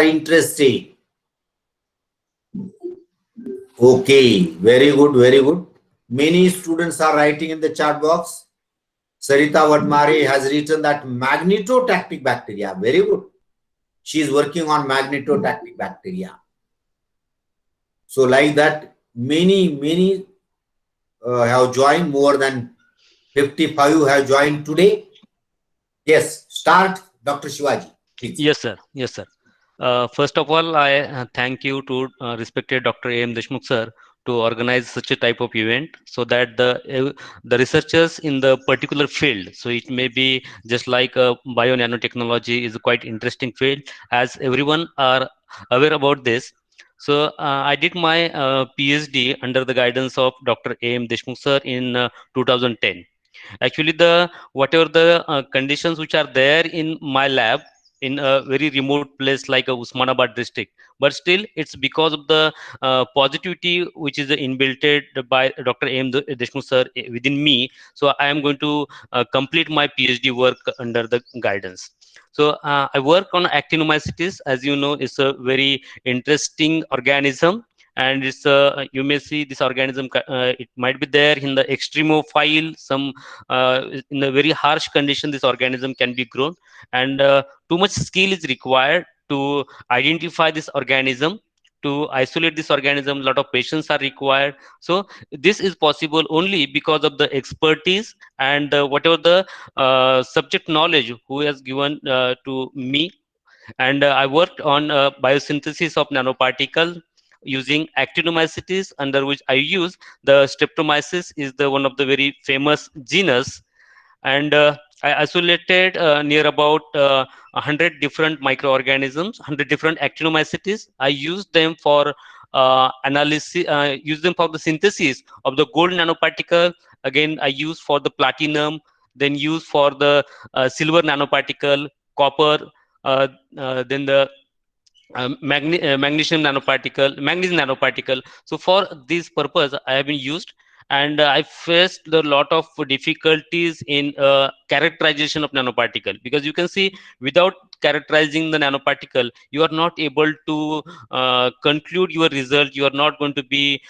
are interested? Okay, very good, very good. Many students are writing in the chat box. Sarita Vadmari has written that magnetotactic bacteria. Very good. She is working on magnetotactic bacteria. So like that, many have joined. More than 55 have joined today. Yes, start, Dr. Shivaji, please. Yes, sir. Yes, sir. First of all, I thank you to respected Dr. A.M. Deshmukh sir to organize such a type of event so that the researchers in the particular field, so it may be just like bio nanotechnology is a quite interesting field, as everyone are aware about this. So I did my PhD under the guidance of Dr. A.M. Deshmukh sir in 2010. Actually, the whatever the conditions which are there in my lab in a very remote place like a Usmanabad district, but still it's because of the positivity which is inbuilt by Dr. A.M. Deshmukh sir within me. So I am going to complete my PhD work under the guidance. So I work on actinomycetes. As you know, it's a very interesting organism, and it's you may see this organism it might be there in the extremophile. Some in a very harsh condition this organism can be grown, and too much skill is required to identify this organism. To isolate this organism, a lot of patience are required. So this is possible only because of the expertise and whatever the subject knowledge who has given to me. And I worked on biosynthesis of nanoparticle using actinomycetes, under which I use the Streptomyces is the one of the very famous genus. And I isolated near about 100 different microorganisms, 100 different actinomycetes. I used them for analysis, use them for the synthesis of the gold nanoparticle. Again, I use for the platinum, then use for the silver nanoparticle, copper, uh, then the magnesium nanoparticle, magnesium nanoparticle. So for this purpose, I have been used, and I faced a lot of difficulties in characterization of nanoparticle, because you can see without characterizing the nanoparticle, you are not able to conclude your result. You are not going to be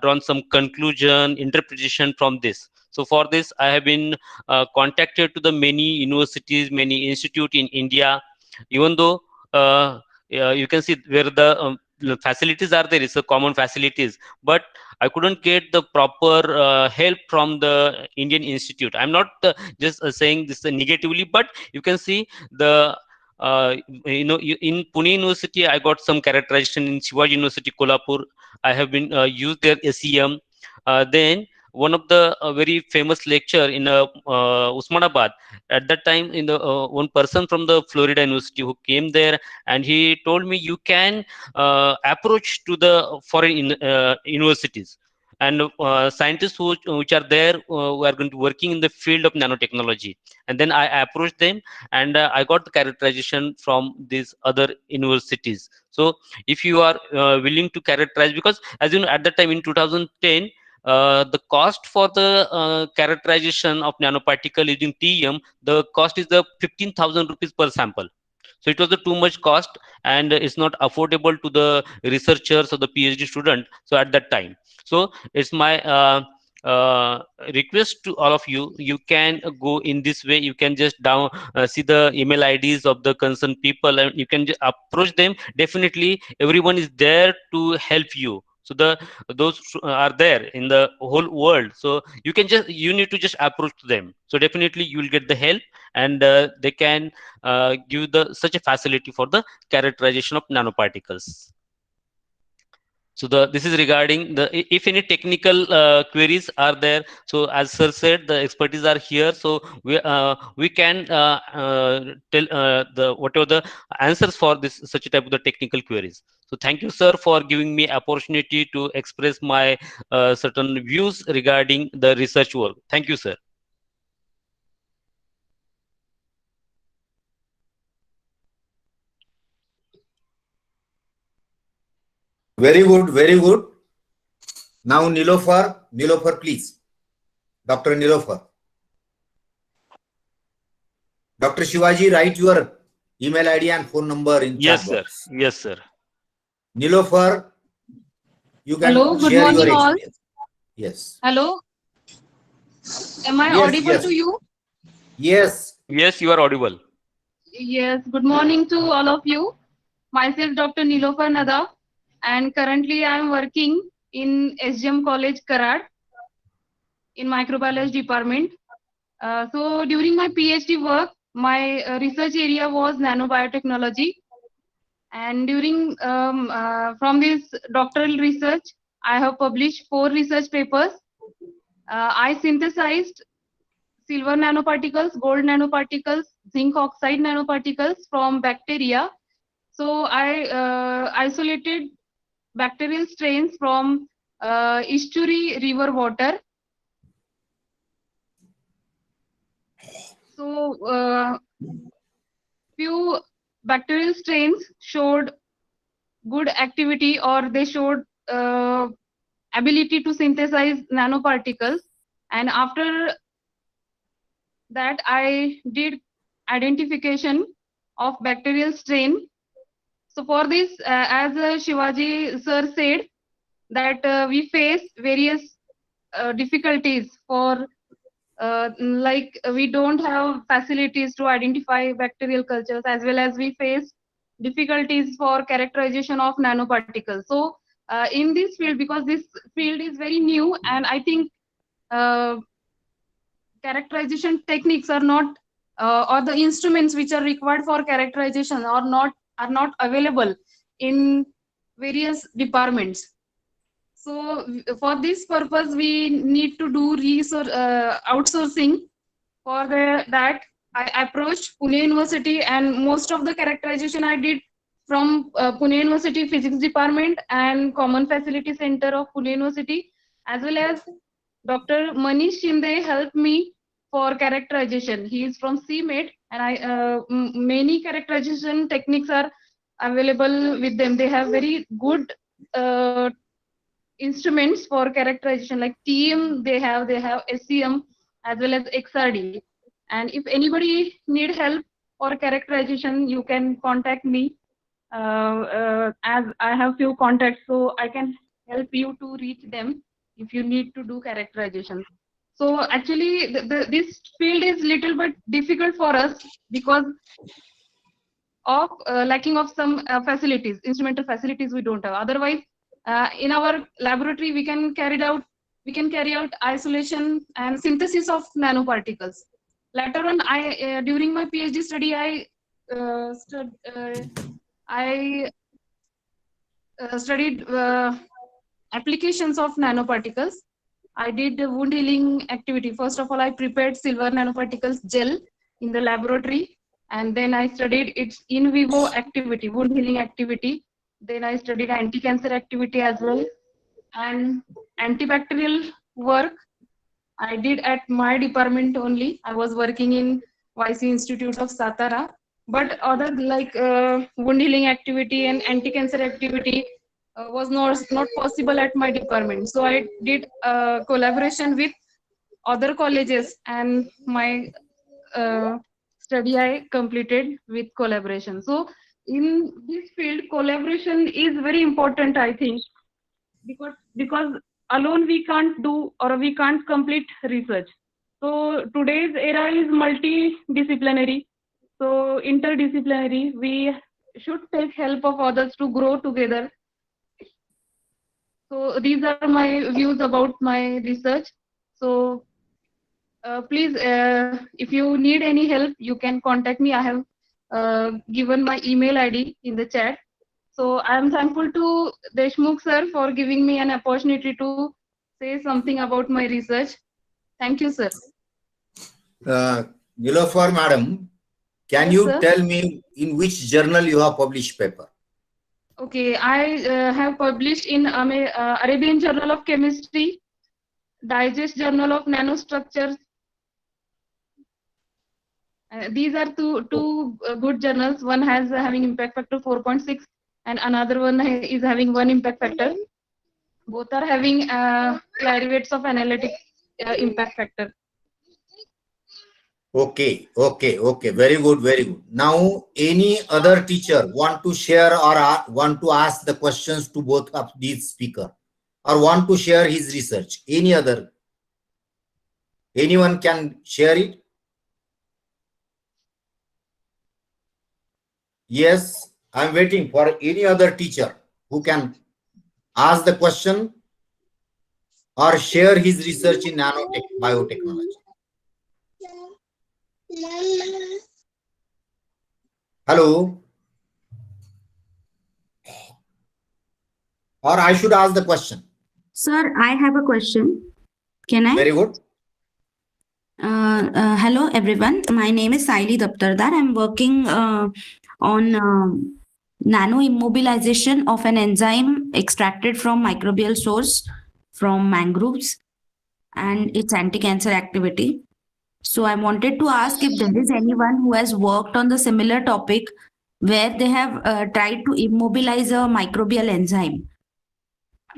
drawn some conclusion, interpretation from this. So for this, I have been contacted to the many universities, many institute in India, even though. You can see where the facilities are there, it's a common facilities, but I couldn't get the proper help from the Indian institute. I'm not just saying this negatively, but you can see the in Pune University I got some characterization. In Shivaji University Kolhapur I have been used their SEM. Then one of the very famous lecture in Usmanabad at that time, in the one person from the Florida University who came there, and he told me you can approach to the foreign universities and scientists which are there who are going to working in the field of nanotechnology. And then I approached them, and I got the characterization from these other universities. So if you are willing to characterize, because as you know, at that time in 2010, the cost for the characterization of nanoparticle using TEM, the cost is the 15,000 rupees per sample. So it was a too much cost, and it's not affordable to the researchers or the PhD student. So at that time, so it's my uh, request to all of you. You can go in this way. You can just down see the email IDs of the concerned people, and you can just approach them. Definitely, everyone is there to help you. So those are there in the whole world. So you need to just approach them. So definitely you will get the help, and they can give the such a facility for the characterization of nanoparticles. So this is regarding the if any technical queries are there. So as sir said, the expertise are here. So we can tell the whatever the answers for this such a type of the technical queries. So thank you, sir, for giving me opportunity to express my certain views regarding the research work. Thank you, sir. Very good, very good. Now Nilofer, please. Dr. Nilofer. Dr. Shivaji, write your email ID and phone number in Yes, chat sir. box. Yes, sir. Nilofer, you can Hello, good share your morning all. experience. Yes. Hello, am I Yes, audible yes. to you? Yes. Yes, you are audible. Yes, good morning to all of you. Myself, Dr. Nilofer Nada, and currently I am working in SGM College, Karad, in microbiology department. So during my PhD work, my research area was nanobiotechnology. And during from this doctoral research, I have published 4 research papers. I synthesized silver nanoparticles, gold nanoparticles, zinc oxide nanoparticles from bacteria. So I isolated bacterial strains from estuary river water. So few bacterial strains showed good activity, or they showed ability to synthesize nanoparticles. And after that, I did identification of bacterial strain. So for this, as Shivaji sir said, that we face various difficulties for like we don't have facilities to identify bacterial cultures, as well as we face difficulties for characterization of nanoparticles. So in this field, because this field is very new, and I think uh, characterization techniques are not or the instruments which are required for characterization are not available in various departments. So for this purpose we need to do outsourcing. For that I approached Pune University, and most of the characterization I did from Pune University Physics Department and Common Facility Center of Pune University, as well as Dr. Manish Shinde helped me for characterization. He is from CMED, and many characterization techniques are available with them. They have very good instruments for characterization, like TM. They have SCM as well as XRD. And if anybody need help for characterization, you can contact me. As I have few contacts, so I can help you to reach them if you need to do characterization. So actually, this field is little bit difficult for us because of lacking of some facilities, instrumental facilities we don't have. Otherwise, in our laboratory, we can carry out isolation and synthesis of nanoparticles. Later on, during my PhD study, I studied applications of nanoparticles. I did the wound healing activity. First of all, I prepared silver nanoparticles gel in the laboratory, and then I studied its in vivo activity, wound healing activity. Then I studied anti-cancer activity as well, and antibacterial work I did at my department only. I was working in YC Institute of Satara, but other like wound healing activity and anti-cancer activity was not possible at my department. So I did collaboration with other colleges, and my uh, study I completed with collaboration. So in this field, collaboration is very important, I think, because alone we can't do, or we can't complete research. So today's era is multidisciplinary, so interdisciplinary. We should take help of others to grow together. So these are my views about my research. So please, if you need any help, you can contact me. I have given my email ID in the chat. So I am thankful to Deshmukh sir for giving me an opportunity to say something about my research. Thank you, sir. Nilofer madam, can Yes, you sir. tell me in which journal you have published paper? Okay, I have published in Arabian Journal of Chemistry, Digest Journal of Nanostructures. These are two good journals. One has having impact factor 4.6, and another one is having 1 impact factor. Both are having rates of analytic impact factor. Okay. Very good, very good. Now, any other teacher want to share or want to ask the questions to both of these speaker, or want to share his research? Any other? Anyone can share it? Yes, I'm waiting for any other teacher who can ask the question or share his research in nanotech biotechnology. Hello? Or I should ask the question. Sir, I have a question. Can I? Very good. Hello, everyone. My name is Saili Daptardar. I'm working on nano immobilization of an enzyme extracted from microbial source from mangroves and its anti-cancer activity. So I wanted to ask if there is anyone who has worked on the similar topic where they have tried to immobilize a microbial enzyme.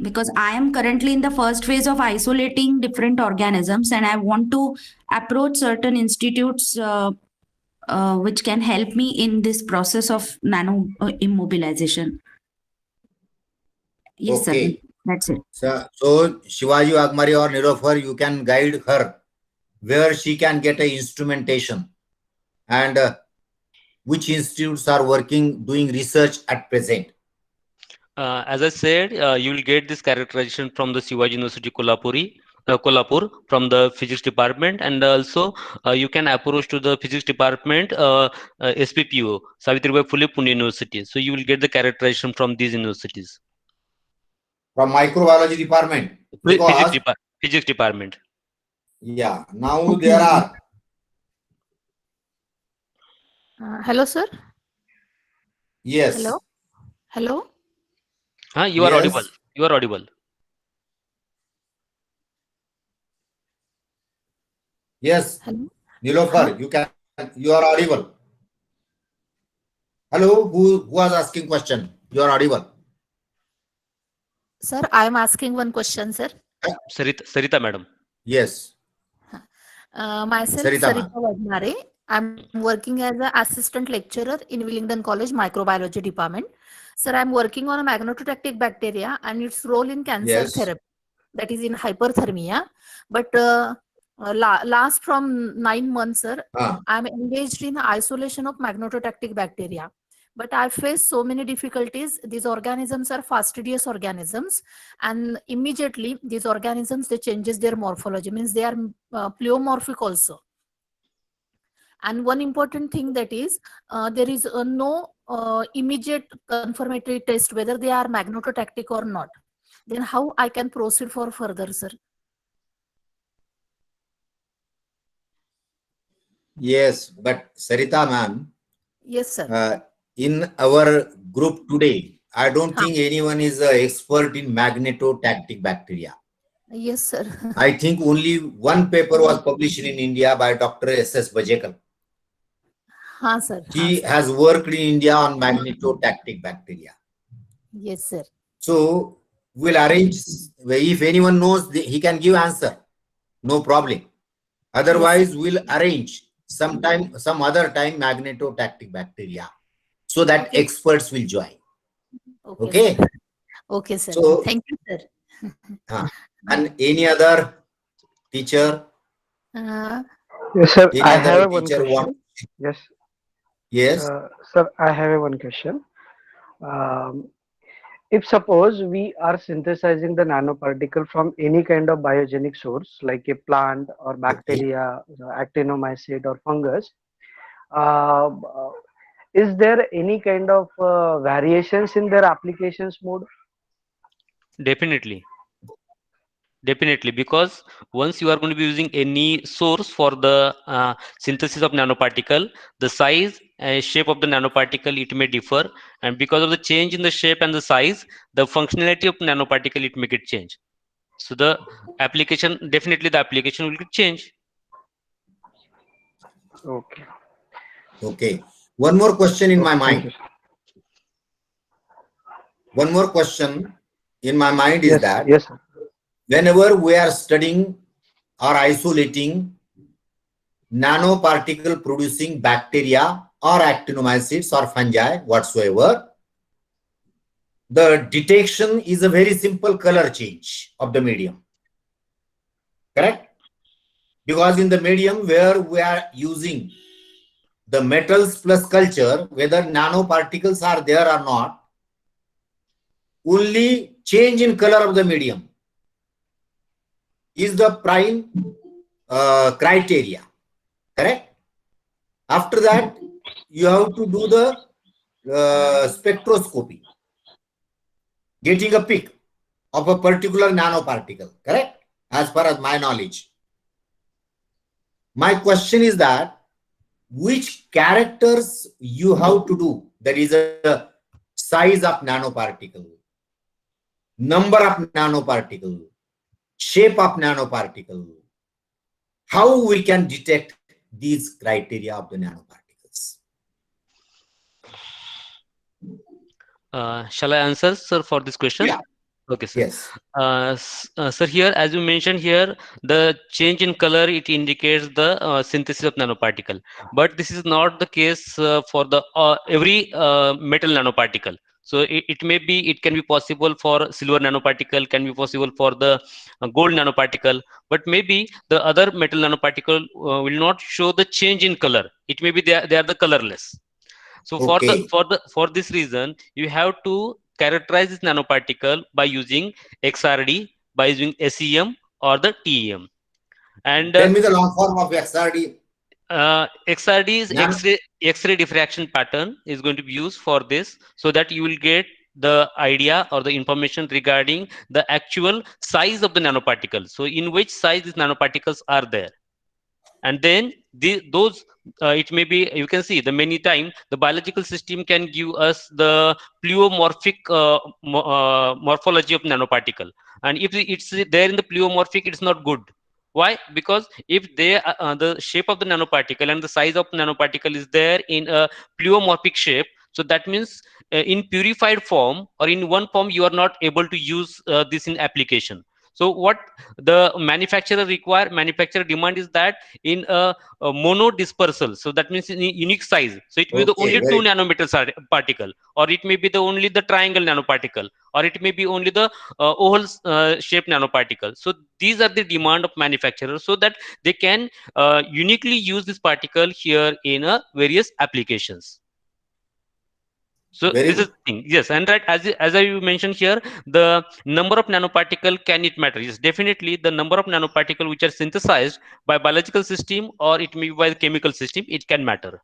Because I am currently in the first phase of isolating different organisms, and I want to approach certain institutes which can help me in this process of nano immobilization. Yes, sir. Okay. That's it. So Shivaji Agmari or Nilofar, you can guide her where she can get a instrumentation and which institutes are doing research at present. As I said, you will get this characterization from the Shivaji University Kolhapur from the physics department, and also you can approach to the physics department SPPO, Savitribai Phule Pune University. So you will get the characterization from these universities. From microbiology department. Because, Physics department. Yeah, now there are. Hello, sir. Yes. Hello. Hello. You are Yes. audible. You are audible. Yes. Hello. Nilofar, you are audible. Hello, who was asking question? You are audible. Sir, I am asking one question, sir. Sarita madam. Yes. Myself, Sarita Sarita Vadnare. I'm working as an assistant lecturer in Willingdon College Microbiology Department. Sir, I'm working on a magnetotactic bacteria and its role in cancer Yes. therapy, that is in hyperthermia. But last from 9 months, sir, I'm engaged in isolation of magnetotactic bacteria. But I face so many difficulties. These organisms are fastidious organisms, and immediately these organisms, they changes their morphology, means they are pleomorphic also. And one important thing that is there is no immediate confirmatory test whether they are magnetotactic or not. Then how I can proceed for further, sir? Yes, but Sarita ma'am, Yes, sir. in our group today, I don't think anyone is an expert in magnetotactic bacteria. Yes, sir. I think only one paper was published in India by Dr. S.S. Bajekal. Sir. He has worked in India on magnetotactic bacteria. Yes, sir. So we'll arrange, if anyone knows, he can give answer. No problem. Otherwise, we'll arrange some other time magnetotactic bacteria so that experts will join. Okay. Sir. Okay, sir. So, thank you, sir. And any other teacher? Yes, sir. Any I other have one teacher question. Yes. Yes. Sir, I have one question. If suppose we are synthesizing the nanoparticle from any kind of biogenic source, like a plant or bacteria, actinomycete or fungus, is there any kind of variations in their applications mode? Definitely, because once you are going to be using any source for the synthesis of nanoparticle, the size and shape of the nanoparticle, it may differ, and because of the change in the shape and the size, the functionality of nanoparticle, it may get changed. So the application, definitely the application will get changed. Okay. One more question in my mind. One more question in my mind is that whenever we are studying or isolating nanoparticle producing bacteria or actinomycetes or fungi whatsoever, the detection is a very simple color change of the medium. Correct? Because in the medium where we are using the metals plus culture, whether nanoparticles are there or not, only change in color of the medium is the prime criteria. Correct? After that, you have to do the spectroscopy, getting a peak of a particular nanoparticle. Correct? As far as my knowledge. My question is that which characters you have to do? That is a size of nanoparticle, number of nanoparticle, shape of nanoparticle. How we can detect these criteria of the nanoparticles? Shall I answer, sir, for this question? Yeah. Okay, sir. Yes. Sir, here, as you mentioned here, the change in color, it indicates the synthesis of nanoparticle. But this is not the case for the every metal nanoparticle. So it may be, it can be possible for silver nanoparticle, can be possible for the gold nanoparticle, but maybe the other metal nanoparticle will not show the change in color. It may be they are the colorless. So Okay. for this reason, you have to characterize this nanoparticle by using XRD, by using SEM or the TEM. And Tell me the long form of XRD. XRD is Nano. X-ray diffraction pattern is going to be used for this, so that you will get the idea or the information regarding the actual size of the nanoparticle. So in which size these nanoparticles are there. And then those it may be, you can see the many time the biological system can give us the pleomorphic morphology of nanoparticle, and if it's there in the pleomorphic, it's not good. Why? Because if they the shape of the nanoparticle and the size of nanoparticle is there in a pleomorphic shape, so that means in purified form or in one form you are not able to use this in application. So what the manufacturer demand is that in a mono dispersal, so that means in a unique size, so it may be the only 2 nanometers particle, or it may be the only the triangle nanoparticle, or it may be only the oval shaped nanoparticle. So these are the demand of manufacturers, so that they can uniquely use this particle here in various applications. So Very this is good. the thing. Yes, and right, as I mentioned here, the number of nanoparticle, can it matter? Yes, definitely the number of nanoparticle which are synthesized by biological system or it may be by the chemical system, it can matter.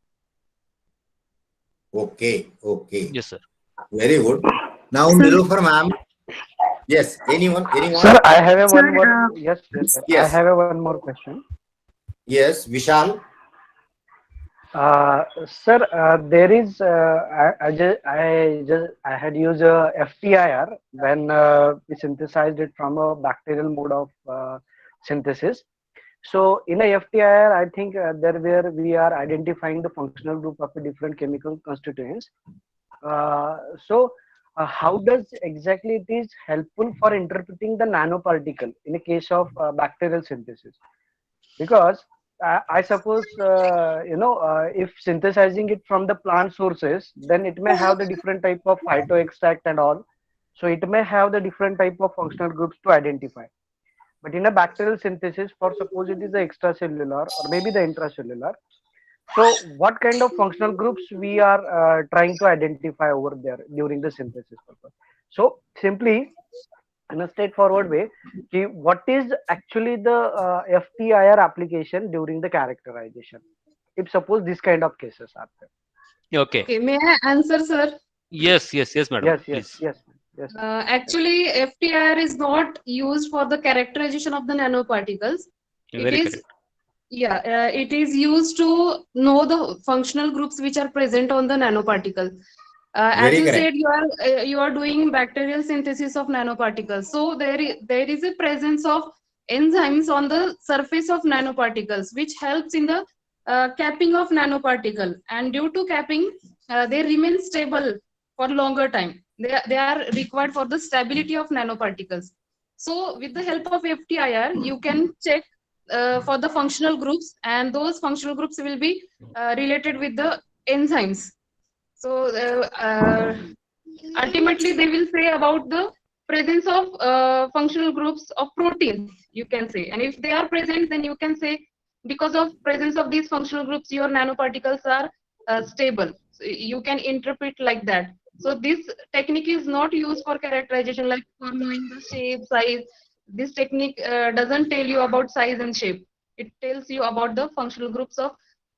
Okay. Okay. Yes, sir. Very good. Now, Nilofer ma'am. Yes. Anyone? Sir, I have a Sir, one more. Yes, sir. Yes. I have a one more question. Yes. Vishal. Sir, there is I had used FTIR when we synthesized it from a bacterial mode of synthesis. So in a FTIR, I think there where we are identifying the functional group of the different chemical constituents. How does exactly it is helpful for interpreting the nanoparticle in a case of bacterial synthesis? Because I suppose if synthesizing it from the plant sources, then it may have the different type of phytoextract and all. So it may have the different type of functional groups to identify. But in a bacterial synthesis, for suppose it is the extracellular or maybe the intracellular. So what kind of functional groups we are trying to identify over there during the synthesis purpose? So simply, in a straightforward way, what is actually the FTIR application during the characterization? If suppose this kind of cases are there. Okay. May I answer, sir? Yes, madam. Yes. Actually, FTIR is not used for the characterization of the nanoparticles. Very correct. It is used to know the functional groups which are present on the nanoparticle. As you said, you are doing bacterial synthesis of nanoparticles. So there is a presence of enzymes on the surface of nanoparticles, which helps in the capping of nanoparticle. And due to capping, they remain stable for longer time. They are required for the stability of nanoparticles. So with the help of FTIR, you can check for the functional groups, and those functional groups will be related with the enzymes. So ultimately they will say about the presence of functional groups of proteins, you can say, and if they are present, then you can say because of presence of these functional groups your nanoparticles are stable. So you can interpret like that. So this technique is not used for characterization, like for knowing the shape, size. This technique doesn't tell you about size and shape. It tells you about the functional groups of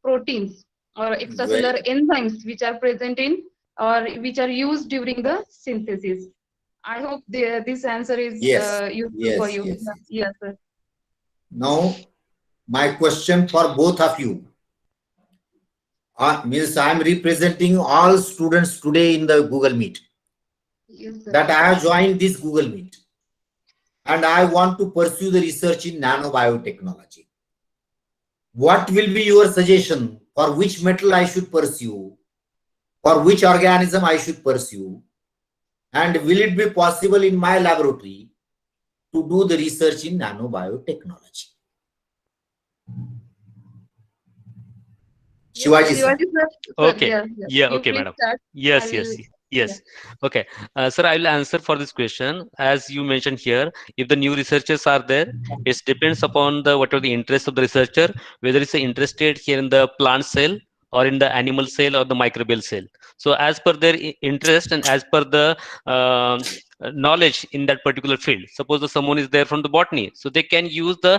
proteins or extracellular enzymes which are present in or which are used during the synthesis. I hope this answer is Yes, useful for you. yes. Yes, sir. Now, my question for both of you. Means I am representing all students today in the Google Meet. Yes, sir. That I have joined this Google Meet. And I want to pursue the research in nanobiotechnology. What will be your suggestion for which metal I should pursue? For which organism I should pursue? And will it be possible in my laboratory to do the research in nanobiotechnology? Shivaji sir. Sir. Okay. Yes, Yeah, you okay, please madam. start. Yes, I yes, will- yes. Okay. Sir, I will answer for this question. As you mentioned here, if the new researchers are there, it depends upon the whatever the interest of the researcher, whether it's interested here in the plant cell or in the animal cell or the microbial cell. So as per their interest and as per the knowledge in that particular field, suppose that someone is there from the botany, so they can use the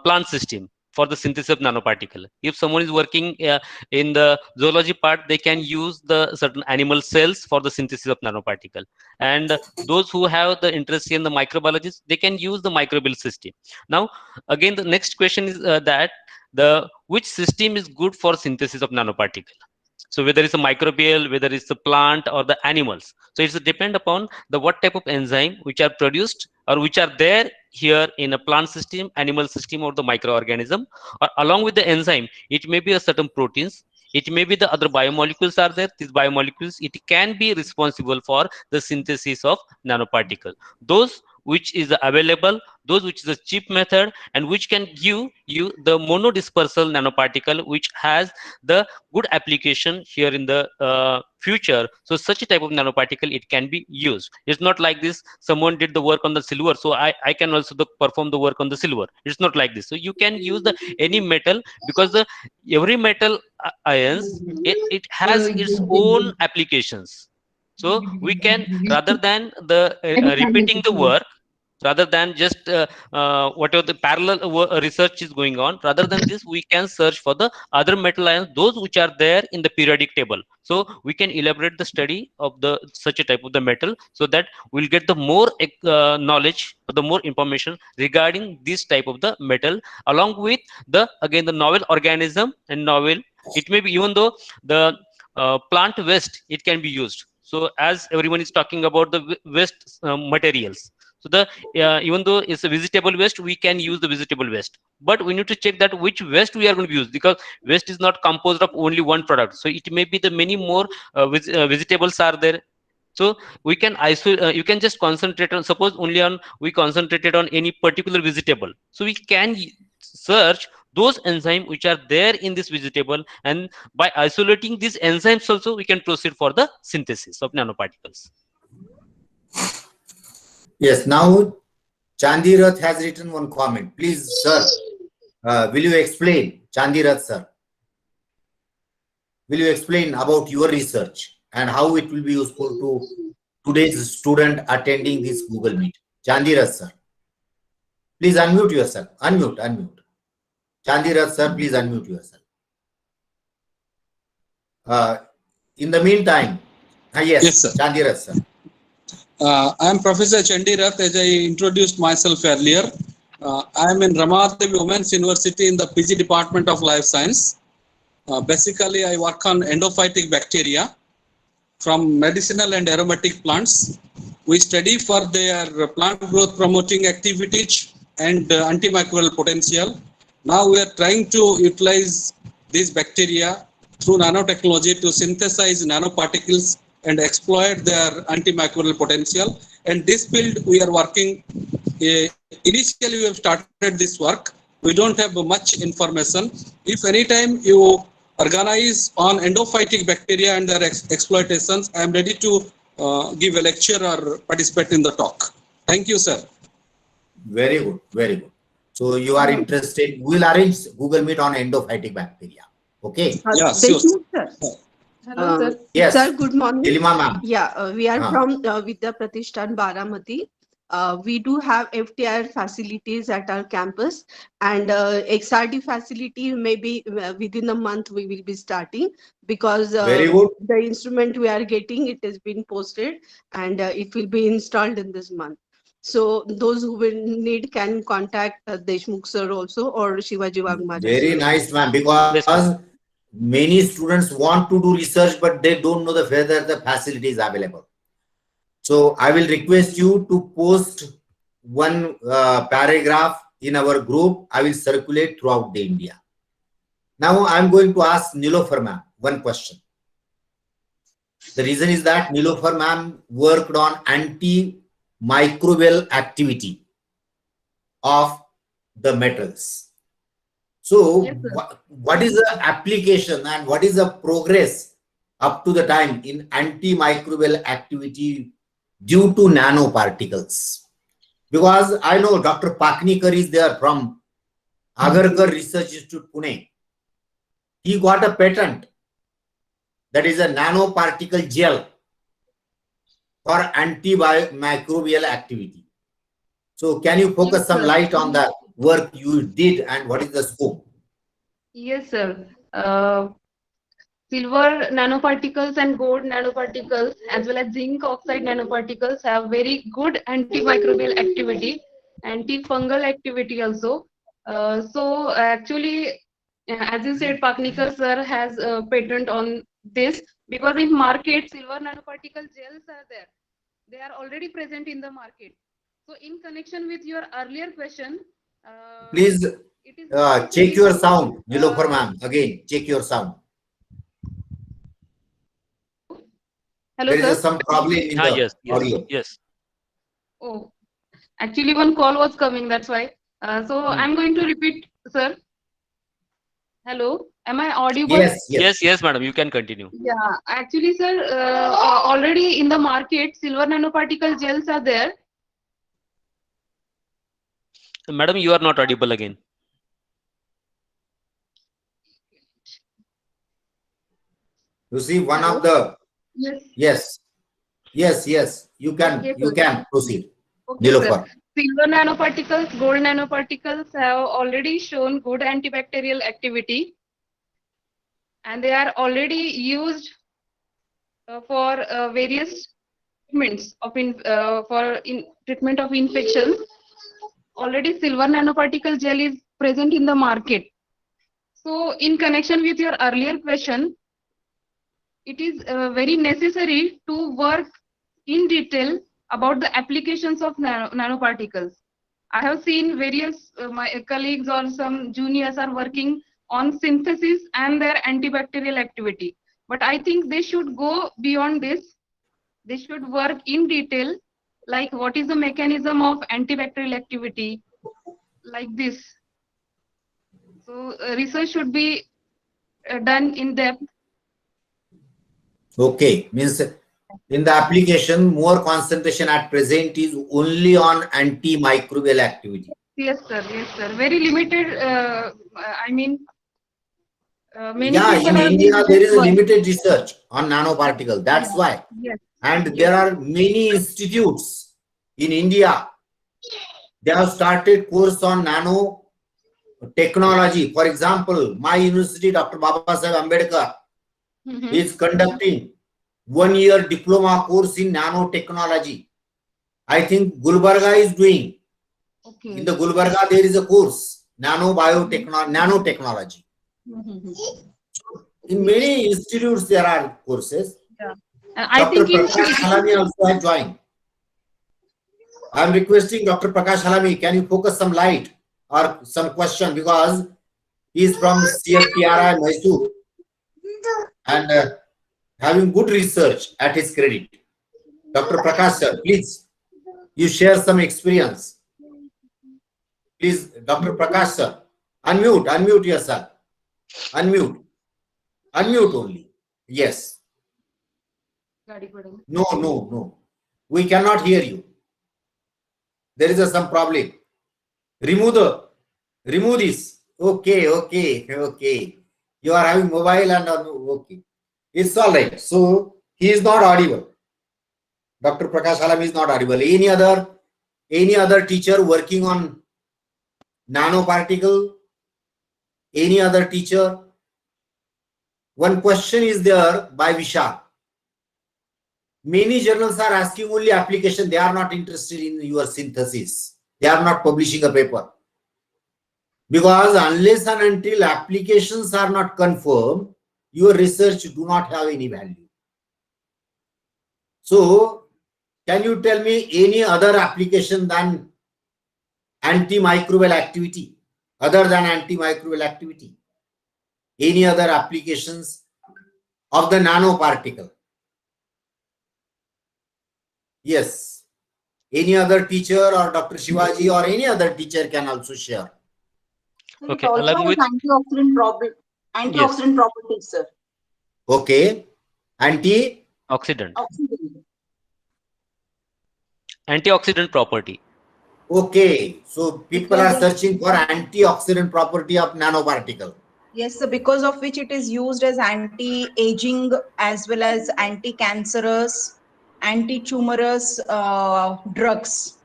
plant system for the synthesis of nanoparticle. If someone is working in the zoology part, they can use the certain animal cells for the synthesis of nanoparticle. And those who have the interest in the microbiologists, they can use the microbial system. Now, again, the next question is that which system is good for synthesis of nanoparticle? So whether it's a microbial, whether it's a plant or the animals. So it's depend upon the what type of enzyme which are produced or which are there here in a plant system, animal system, or the microorganism. Or along with the enzyme, it may be a certain proteins. It may be the other biomolecules are there. These biomolecules, it can be responsible for the synthesis of nanoparticle. Those which is available, those which is a cheap method, and which can give you the monodispersal nanoparticle, which has the good application here in the future. So such a type of nanoparticle, it can be used. It's not like this, someone did the work on the silver, so I can also perform the work on the silver. It's not like this. So you can use the any metal, because the every metal ions, it has its own applications. So we can, rather than the repeating the work, rather than just whatever the parallel research is going on, rather than this, we can search for the other metal ions, those which are there in the periodic table. So we can elaborate the study of the such a type of the metal, so that we'll get the more knowledge, the more information regarding this type of the metal, along with the again the novel organism and novel. It may be, even though the plant waste, it can be used. So as everyone is talking about the waste materials, so the even though it's a vegetable waste, we can use the vegetable waste, but we need to check that which waste we are going to use, because waste is not composed of only one product. So it may be the many more vegetables are there. So we can isolate, you can just concentrate on, suppose only on, we concentrated on any particular vegetable, so we can search those enzymes which are there in this vegetable, and by isolating these enzymes also, we can proceed for the synthesis of nanoparticles. Yes, now Chandirath has written one comment. Please, sir, will you explain, Chandirath sir? Will you explain about your research and how it will be useful to today's student attending this Google Meet? Chandirath sir, please unmute yourself. Unmute. Chandirath sir, please unmute yourself. In the meantime, yes, sir. Chandirath sir. I am Professor Chandirath, as I introduced myself earlier. I am in Ramadevi Women's University in the PG Department of Life Science. Basically, I work on endophytic bacteria from medicinal and aromatic plants. We study for their plant growth promoting activities and antimicrobial potential. Now we are trying to utilize these bacteria through nanotechnology to synthesize nanoparticles and exploit their antimicrobial potential. And this field we are working, initially we have started this work we don't have much information. If any time you organize on endophytic bacteria and their exploitations, I am ready to give a lecture or participate in the talk. Thank you, sir. Very good, very good. So you are interested, we will arrange Google Meet on endophytic bacteria. Okay. Yeah, sure. Deshmukh sir. Hello, sir. Yes. Sir, good morning. Nilima ma'am. Yeah, we are Huh. from Vidya Pratishthan Baramati. We do have FTIR facilities at our campus, and XRD facility maybe within a month we will be starting, because Very good. the instrument we are getting, it has been posted, and it will be installed in this month. So those who will need can contact Deshmukh sir also, or Shivaji Wagmare. Very nice, ma'am, because Yes, ma'am. many students want to do research, but they don't know whether the facility is available. So I will request you to post one paragraph in our group. I will circulate throughout the India. Now I'm going to ask Nilofer ma'am one question. The reason is that Nilofer ma'am worked on antimicrobial activity of the metals. So Yes, sir. what is the application and what is the progress up to the time in antimicrobial activity due to nanoparticles? Because I know Dr. Paknikar is there from Agarkar Research Institute, Pune. He got a patent that is a nanoparticle gel for antimicrobial activity. So can you focus Yes, some sir. light on the work you did and what is the scope? Yes, sir. Silver nanoparticles and gold nanoparticles, as well as zinc oxide nanoparticles, have very good antimicrobial activity, antifungal activity also. So actually, as you said, Paknikar sir has a patent on this, because in market, silver nanoparticle gels are there. They are already present in the market. So in connection with your earlier question, Please it is check your necessary sound, to, Nilofer ma'am. Again, check your sound. hello, There is sir. some problem in the Yes, yes, audio. yes. Oh, actually, one call was coming, that's why. So I'm going to repeat, sir. Hello, am I audible? Yes, yes. Yes, yes, madam. You can continue. Yeah, actually, sir, already in the market, silver nanoparticle gels are there. Madam, you are not audible again. You see, one Hello? of the Yes. yes. You can Okay, sir. proceed. Okay, Nilofer. sir. Silver nanoparticles, gold nanoparticles have already shown good antibacterial activity, and they are already used for various treatments of treatment of infections. Already silver nanoparticle gel is present in the market. So in connection with your earlier question, it is very necessary to work in detail about the applications of nanoparticles. I have seen various my colleagues or some juniors are working on synthesis and their antibacterial activity. But I think they should go beyond this. They should work in detail, like what is the mechanism of antibacterial activity, like this. So research should be done in depth. Okay, means in the application, more concentration at present is only on antimicrobial activity. Yes, sir. Yes, sir. Very limited. I mean, many Yeah, people in have India, been there is a work. limited research on nanoparticle. That's why. Yes. And there are many institutes in India. They have started course on nano technology. For example, my university, Dr. Babasaheb Ambedkar, Mhm. is conducting 1-year diploma course in nanotechnology. I think Gulbarga is doing. Okay. In the Gulbarga, there is a course, nanotechnology. Mhm. In many institutes, there are courses. I Dr. think Prakash Halami also has joined. I am requesting Dr. Prakash Halami, can you focus some light or some question, because he is from CFTRI Mysore and having good research at his credit. Dr. Prakash sir, please, you share some experience. Please, Dr. Prakash sir. Unmute yourself. Unmute only. Yes. No. We cannot hear you. There is some problem. Remove this. Okay. You are having mobile and okay. It's all right. So he is not audible. Dr. Prakash Halami is not audible. Any other teacher working on nanoparticle? Any other teacher? One question is there by Vishal. Many journals are asking only application. They are not interested in your synthesis. They are not publishing a paper. Because unless and until applications are not confirmed, your research do not have any value. So, can you tell me any other application than antimicrobial activity? Other than antimicrobial activity? Any other applications of the nanoparticle? Yes. Any other teacher or Dr. Shivaji or any other teacher can also share. Okay, It also along with has antioxidant properties, sir. Okay. antioxidant property. Okay. So people are searching for antioxidant property of nanoparticle. Yes, sir, because of which it is used as anti-aging as well as anti-cancerous, anti-tumorous drugs.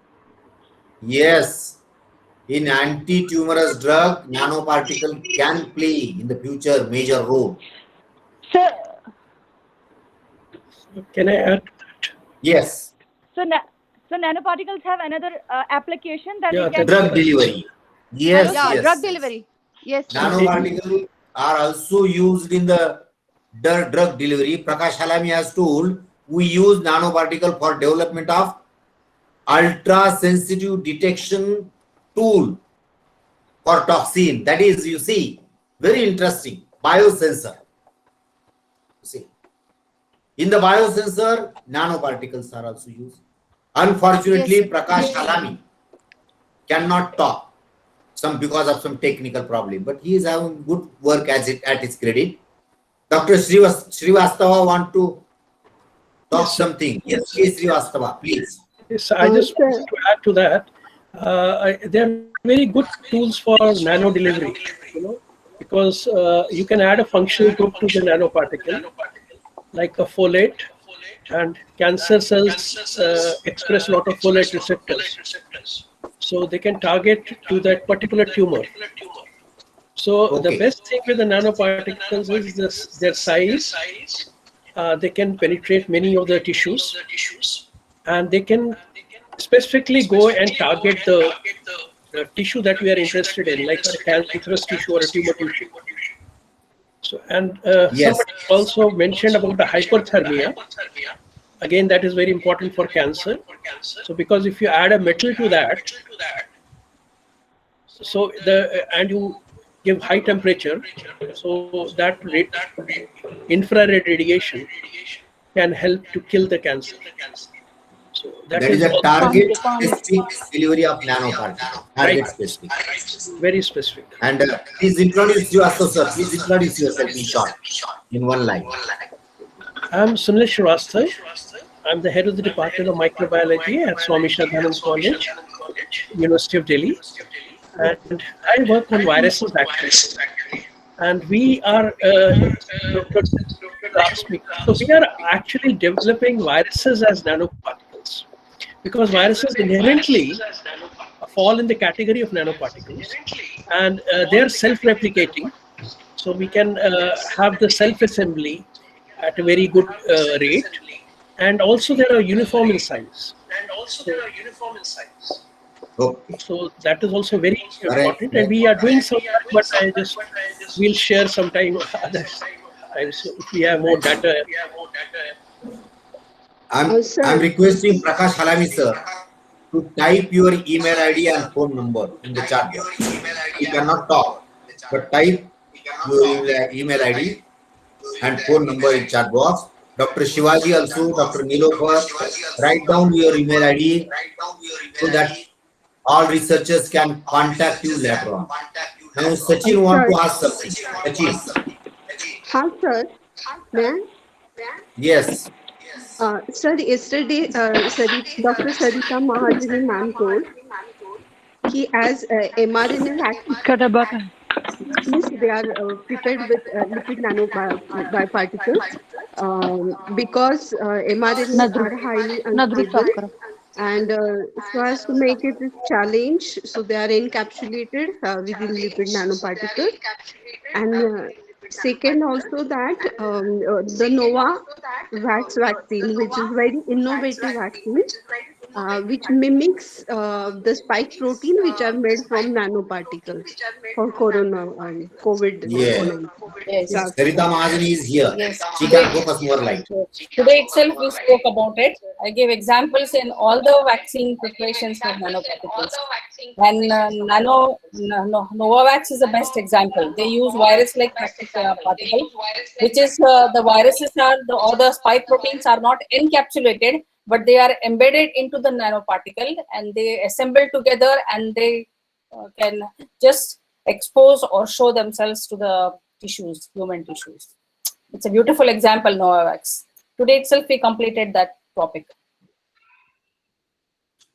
Yes. In anti-tumorous drug, nanoparticle can play in the future major role. Sir, Can I add? Yes. so nanoparticles have another application that Yeah, we can Drug delivery. Yes. yeah, yes. drug delivery. Yes. Nanoparticles are also used in the drug delivery. Prakash Halami has told we use nanoparticle for development of ultra sensitive detection tool for toxin. That is, you see, very interesting. Biosensor. See, in the biosensor, nanoparticles are also used. Unfortunately, Prakash Halami cannot talk because of some technical problem, but he is having good work at his credit. Dr. Srivastava want to talk something. Yes, please, Srivastava, please. Yes, I just want to add to that. There are very good tools for nano delivery, because you can add a functional group to the nanoparticle, like a folate, and cancer cells express a lot of folate receptors. So they can target to that particular tumor. So the best thing with the nanoparticles is their size. They can penetrate many of the tissues, and they can specifically go and target the tissue that we are interested in, like a cancerous tissue or a tumor tissue. So, and somebody also mentioned about the hyperthermia. Again, that is very important for cancer. So, because if you add a metal to that, so and you give high temperature, so that infrared radiation can help to kill the cancer. So that is a target specific delivery of nanoparticle. Target specific. Very specific. And please introduce yourself, sir. Please introduce yourself in short, in one line. I'm Sunil Srivastava. I'm the head of the Department of Microbiology at Swami Shraddhanand College, University of Delhi. And I work on viruses actually. And we are, so we are actually developing viruses as nanoparticles, because viruses inherently fall in the category of nanoparticles, and they are self-replicating. So we can have the self-assembly at a very good rate, and also they are uniform in size. Okay. So that is also very important, and we are doing some, but we'll share sometime others. So if we have more data. I'm requesting Prakash Halami, sir, to type your email ID and phone number in the chat box. You cannot talk, but type your email ID and phone number in chat box. Dr. Shivaji also, Dr. Nilofar, write down your email ID so that all researchers can contact you later on. Now Sachin want Sir. to ask something. Sachin. Hi, sir. Ma'am. Yes. Sir, yesterday, Dr. Sarita Mahajani ma'am told कि as mRNA vaccine, means they are prepared with lipid nanoparticles because mRNAs are highly unstable. And so as to make it a challenge, so they are encapsulated within lipid nanoparticles. And second, also that the Novavax vaccine, which is very innovative vaccine, which mimics the spike protein, which are made from nanoparticles for Yeah. COVID-19. Yes. Sarita Mahajani is here. Yes. She can focus more light. Today itself we spoke about it. I gave examples in all the vaccine preparations for nanoparticles. And Novavax is the best example. They use virus-like particle, which is the viruses or the spike proteins are not encapsulated, but they are embedded into the nanoparticle and they assemble together and they can just expose or show themselves to the tissues, human tissues. It's a beautiful example, Novavax. Today itself, we completed that topic.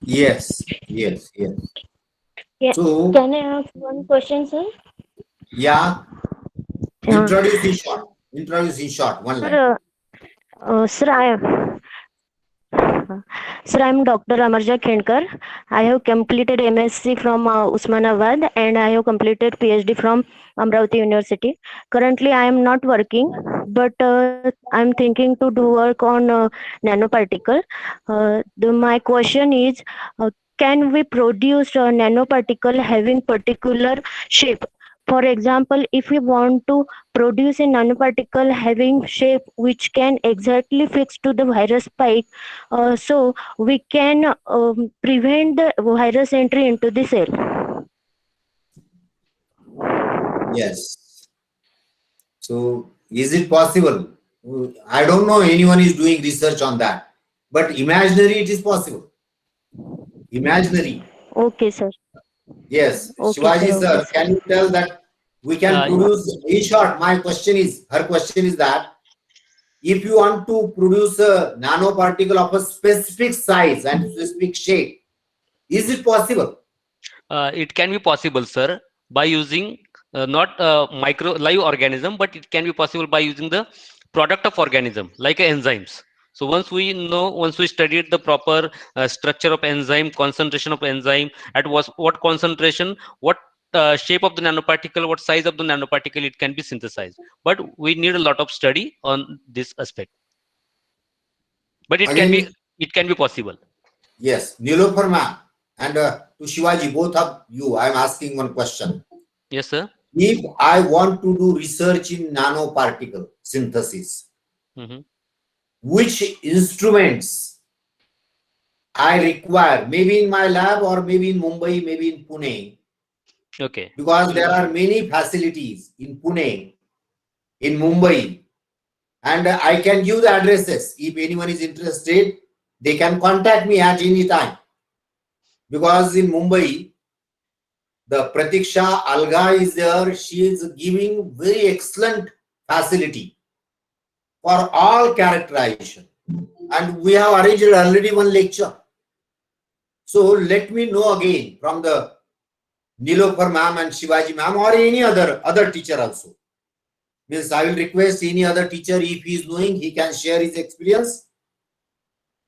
Yes. Yes. Yes. Yeah. So, Can I ask one question, sir? yeah. Introduce in short. Introduce in short. One line. Sir, I'm Dr. Amarja Khenkar. I have completed MSc from Usmanabad and I have completed PhD from Amravati University. Currently, I am not working, but I'm thinking to do work on nanoparticle. My question is, can we produce a nanoparticle having particular shape? For example, if we want to produce a nanoparticle having shape which can exactly fix to the virus spike, so we can prevent the virus entry into the cell. Yes. So, is it possible? I don't know anyone is doing research on that, but imaginary it is possible. Imaginary. Okay, sir. Yes. Okay, Shivaji sir, sir, okay, can you tell that we can produce, in short, her question is that if you want to produce a nanoparticle of a specific size and specific shape, is it possible? It can be possible, sir, by using not micro live organism, but it can be possible by using the product of organism like enzymes. So once we studied the proper structure of enzyme, concentration of enzyme, at what concentration, what shape of the nanoparticle, what size of the nanoparticle it can be synthesized. But we need a lot of study on this aspect. But it can be possible. Yes, Nilofer ma'am and to Shivaji, both of you, I am asking one question. Yes, sir. If I want to do research in nanoparticle synthesis, which instruments I require, maybe in my lab or maybe in Mumbai, maybe in Pune? Okay. Because there are many facilities in Pune, in Mumbai, and I can give the addresses. If anyone is interested, they can contact me at any time. Because in Mumbai, the Pratiksha Alga is there. She is giving very excellent facility for all characterization. And we have arranged already one lecture. So let me know again from the Nilofer ma'am and Shivaji ma'am or any other teacher also. Means I will request any other teacher, if he is knowing, he can share his experience.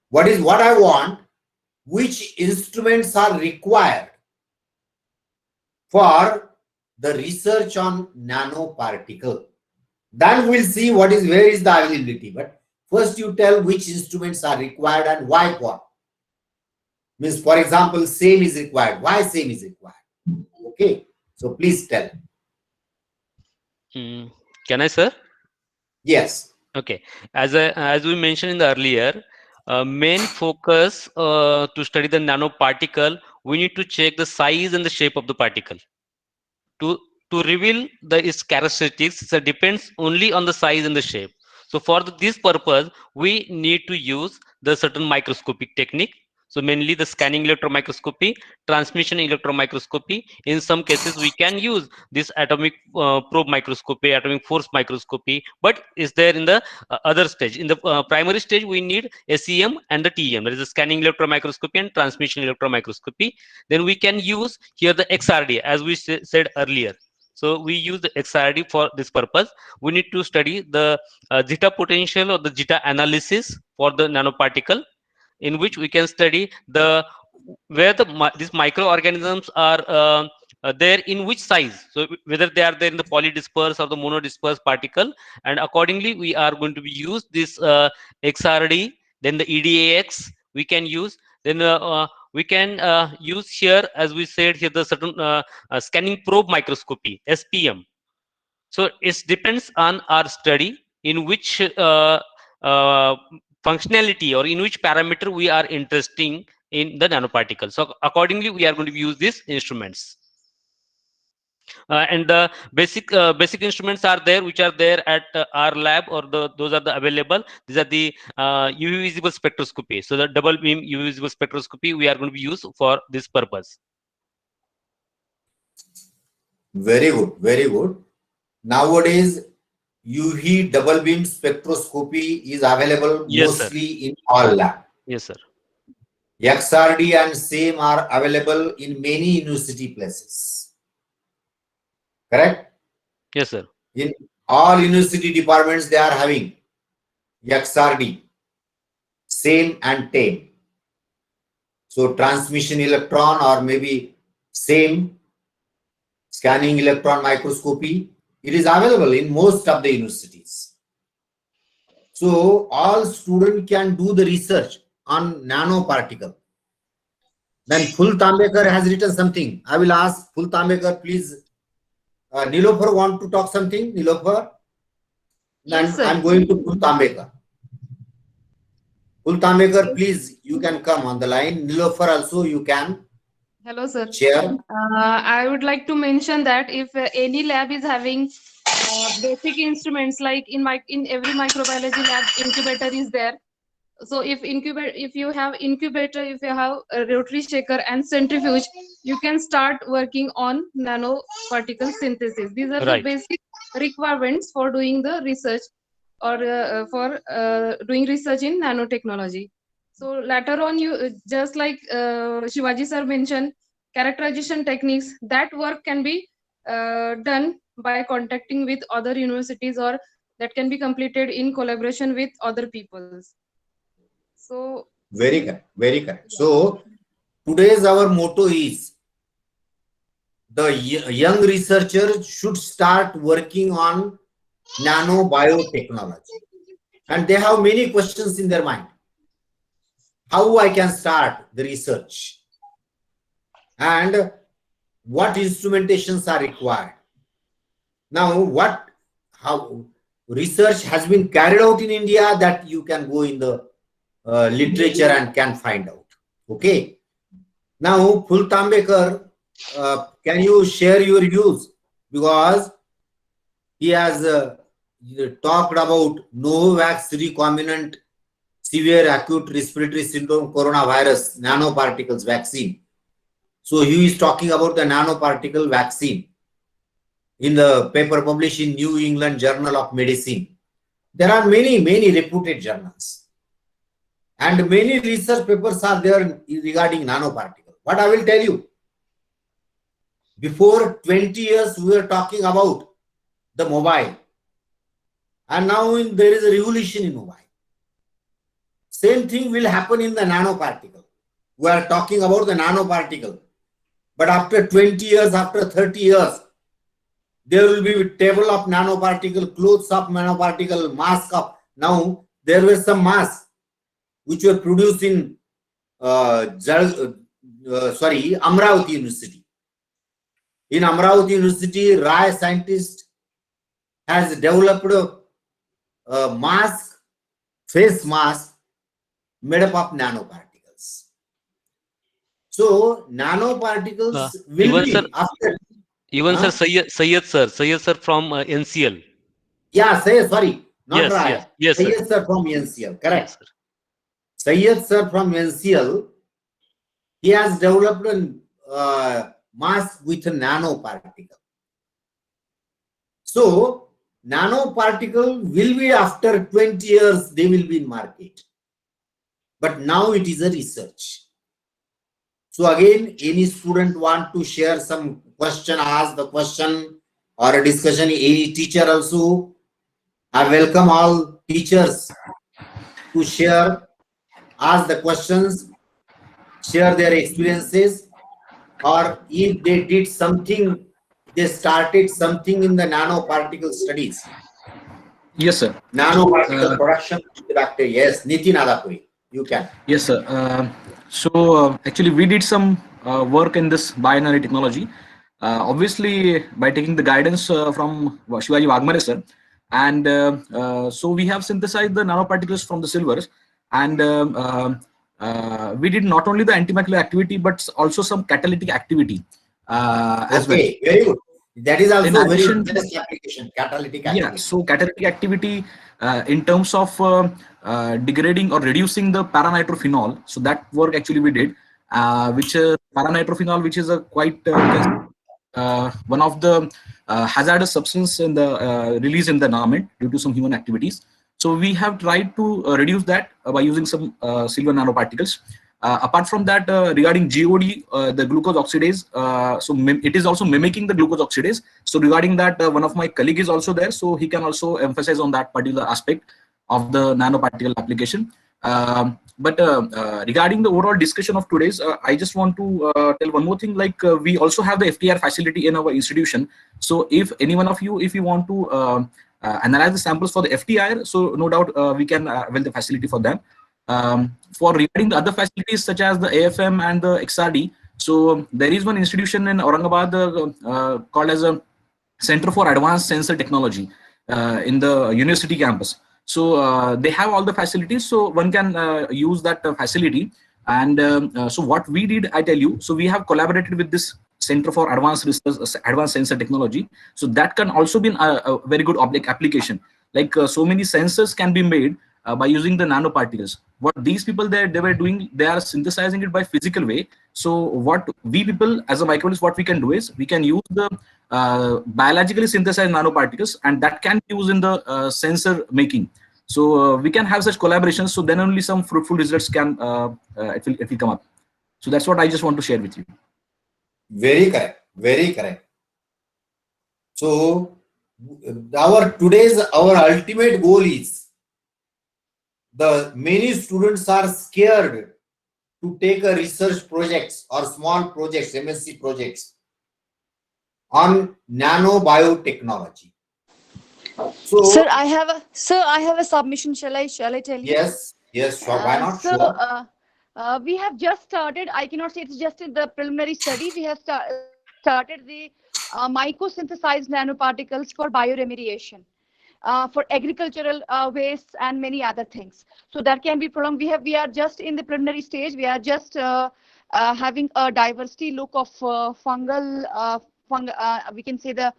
What I want, which instruments are required for the research on nanoparticle. Then we'll see where is the availability. But first you tell which instruments are required and why what. Means, for example, same is required. Why same is required? Okay. So please tell. Can I, sir? Yes. Okay. As we mentioned in the earlier, main focus to study the nanoparticle, we need to check the size and the shape of the particle. To reveal its characteristics, it depends only on the size and the shape. So for this purpose, we need to use the certain microscopic technique. So mainly the scanning electron microscopy, transmission electron microscopy. In some cases, we can use this atomic probe microscopy, atomic force microscopy, but is there in the other stage. In the primary stage, we need SEM and the TEM. That is the scanning electron microscopy and transmission electron microscopy. Then we can use here the XRD, as we said earlier. So we use the XRD for this purpose. We need to study the zeta potential or the zeta analysis for the nanoparticle, in which we can study the where these microorganisms are there, in which size. So whether they are there in the polydisperse or the monodisperse particle, and accordingly we are going to be use this XRD, then the EDAX we can use. Then we can use here, as we said here, the certain scanning probe microscopy, SPM. So it depends on our study in which functionality or in which parameter we are interested in the nanoparticle. So accordingly, we are going to use these instruments. And the basic instruments are there, which are there at our lab, or those are the available. These are the UV visible spectroscopy. So the double beam UV visible spectroscopy we are going to be used for this purpose. Very good, very good. Nowadays, UV double beam spectroscopy is available mostly in all labs. Yes, sir. XRD and SEM are available in many university places. Correct? Yes, sir. In all university departments, they are having XRD, SEM and TEM. So transmission electron or maybe SEM, scanning electron microscopy, it is available in most of the universities. So all students can do the research on nanoparticle. Then Phul Tambekar has written something. I will ask Phul Tambekar, please. Nilofer want to talk something? Nilofer? Yes, sir. I'm going to Phul Tambekar. Phul Tambekar, please, you can come on the line. Nilofer also, you can. Hello, sir. Share. I would like to mention that if any lab is having basic instruments, like in every microbiology lab, incubator is there. So if you have incubator, if you have a rotary shaker and centrifuge, you can start working on nanoparticle synthesis. These are the basic requirements for doing the research, or for doing research in nanotechnology. So later on, you just like Shivaji sir mentioned, characterization techniques, that work can be done by contacting with other universities, or that can be completed in collaboration with other peoples. So very correct, very correct. So today's our motto is the young researchers should start working on nanobiotechnology, and they have many questions in their mind. How I can start the research, and what instrumentations are required. Now, how research has been carried out in India, that you can go in the literature and can find out. Okay. Now, Phul Tambekar, can you share your views? Because he has talked about Novavax recombinant severe acute respiratory syndrome coronavirus nanoparticles vaccine. So he is talking about the nanoparticle vaccine in the paper published in New England Journal of Medicine. There are many reputed journals, and many research papers are there regarding nanoparticle. What I will tell you, before 20 years, we were talking about the mobile, and now there is a revolution in mobile. Same thing will happen in the nanoparticle. We are talking about the nanoparticle, but after 20 years, after 30 years, there will be a table of nanoparticle, clothes of nanoparticle, mask of. Now, there were some masks which were produced in Amravati University. In Amravati University, Rai scientist has developed a mask, face mask, made up of nanoparticles. So, nanoparticles will be after. Even sir, Sayyed sir from NCL. Yeah, sorry, not yes, Rai. Yes, Sayyed sir from NCL, correct. Yes, Sayyed sir from NCL He has developed a mask with a nanoparticle. So, nanoparticle will be after 20 years, they will be in market. But now it is a research. So again, any student want to share some question, ask the question or a discussion, any teacher also. I welcome all teachers to share, ask the questions, share their experiences, or if they did something, they started something in the nanoparticle studies. Yes, sir. Nanoparticle production of the bacteria. Yes, Nitin Adapuri, you can. Yes, sir. Actually, we did some work in this binary technology. Obviously, by taking the guidance from Shivaji Wagmare, sir. And so we have synthesized the nanoparticles from the silvers. And we did not only the antimacular activity, but also some catalytic activity as well. Okay, very good. That is also In very addition, best application, catalytic activity. yeah, so catalytic activity in terms of degrading or reducing the paranitrophenol. So that work actually we did, which paranitrophenol, which is a quite one of the hazardous substance in the release in the environment due to some human activities. So we have tried to reduce that by using some silver nanoparticles. Apart from that, regarding GOD, the glucose oxidase, it is also mimicking the glucose oxidase. So regarding that, one of my colleague is also there, so he can also emphasize on that particular aspect of the nanoparticle application. Regarding the overall discussion of today's, I just want to tell one more thing. Like we also have the FTIR facility in our institution. So if any one of you, if you want to analyze the samples for the FTIR, so no doubt we can avail the facility for them. For regarding the other facilities such as the AFM and the XRD, so there is one institution in Aurangabad called as a Center for Advanced Sensor Technology in the university campus. So they have all the facilities, so one can use that facility. And so what we did, I tell you, so we have collaborated with this Center for Advanced Research, Advanced Sensor Technology. So that can also be a very good application. Like so many sensors can be made by using the nanoparticles. What these people they were doing, they are synthesizing it by physical way. So what we people as a microbiologist, what we can do is we can use the biologically synthesized nanoparticles, and that can be used in the sensor making. So we can have such collaborations. So then only some fruitful results can it will come up. So that's what I just want to share with you. Very correct. Very correct. So our ultimate goal is, the many students are scared to take a research projects or small projects, MSc projects on nanobiotechnology. So, Sir, I have a submission. Shall I tell you? Yes, sure. Why not? So, Sure. we have just started. I cannot say it's just in the preliminary study. We have started the myco-synthesized nanoparticles for bioremediation, for agricultural waste and many other things. So that can be prolonged. We are just in the preliminary stage. We are just having a diversity look of fungal, we can say the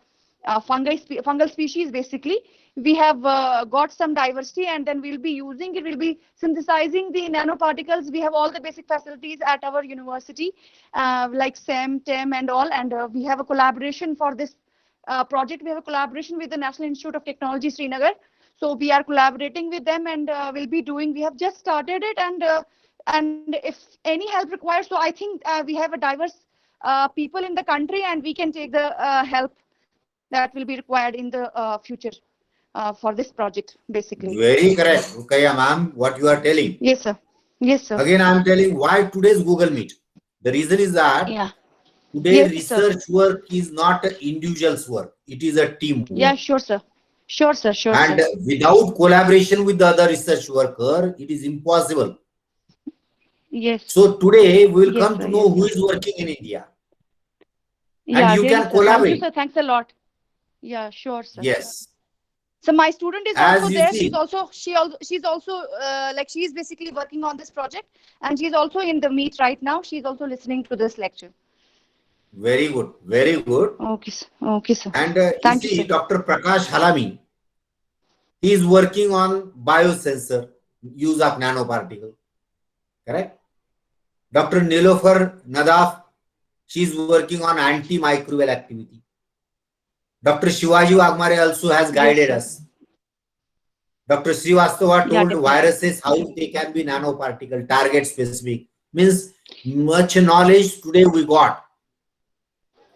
fungal species. Basically, we have got some diversity, and then we'll be using it. We'll be synthesizing the nanoparticles. We have all the basic facilities at our university, like SEM, TEM, and all. And we have a collaboration for this project. We have a collaboration with the National Institute of Technology, Srinagar. So we are collaborating with them, and we'll be doing. We have just started it, and if any help required, so I think we have a diverse people in the country, and we can take the help that will be required in the future for this project, basically. Very correct, Rukaya ma'am, what you are telling. Yes, sir. Yes, sir. Again, I am telling why today's Google Meet. The reason is that today Yes, research work is not an individual's work. It is a team work. Yeah, sure, sir. Sure, sir. Sure, and sir. without collaboration with the other research worker, it is impossible. Yes. So today we will Yes, come sir, to know yes, who sir. is working in India. Yeah, And you really, can sir. collaborate. Thank you, sir. Thanks a lot. Yeah, sure, sir. Yes. So my student is As also you there. see- She's also like she's basically working on this project, and she's also in the meet right now. She's also listening to this lecture. Very good. Very good. Okay, sir. Okay, sir. And Thank you you, see, sir. Dr. Prakash Halami, he is working on biosensor, use of nanoparticle. Correct? Dr. Nilofer Nadaf, she's working on antimicrobial activity. Dr. Shivaji Wagmare also has guided us. Dr. Srivastava Yeah, told definitely. viruses how they can be nanoparticle, target specific. Means much knowledge today we got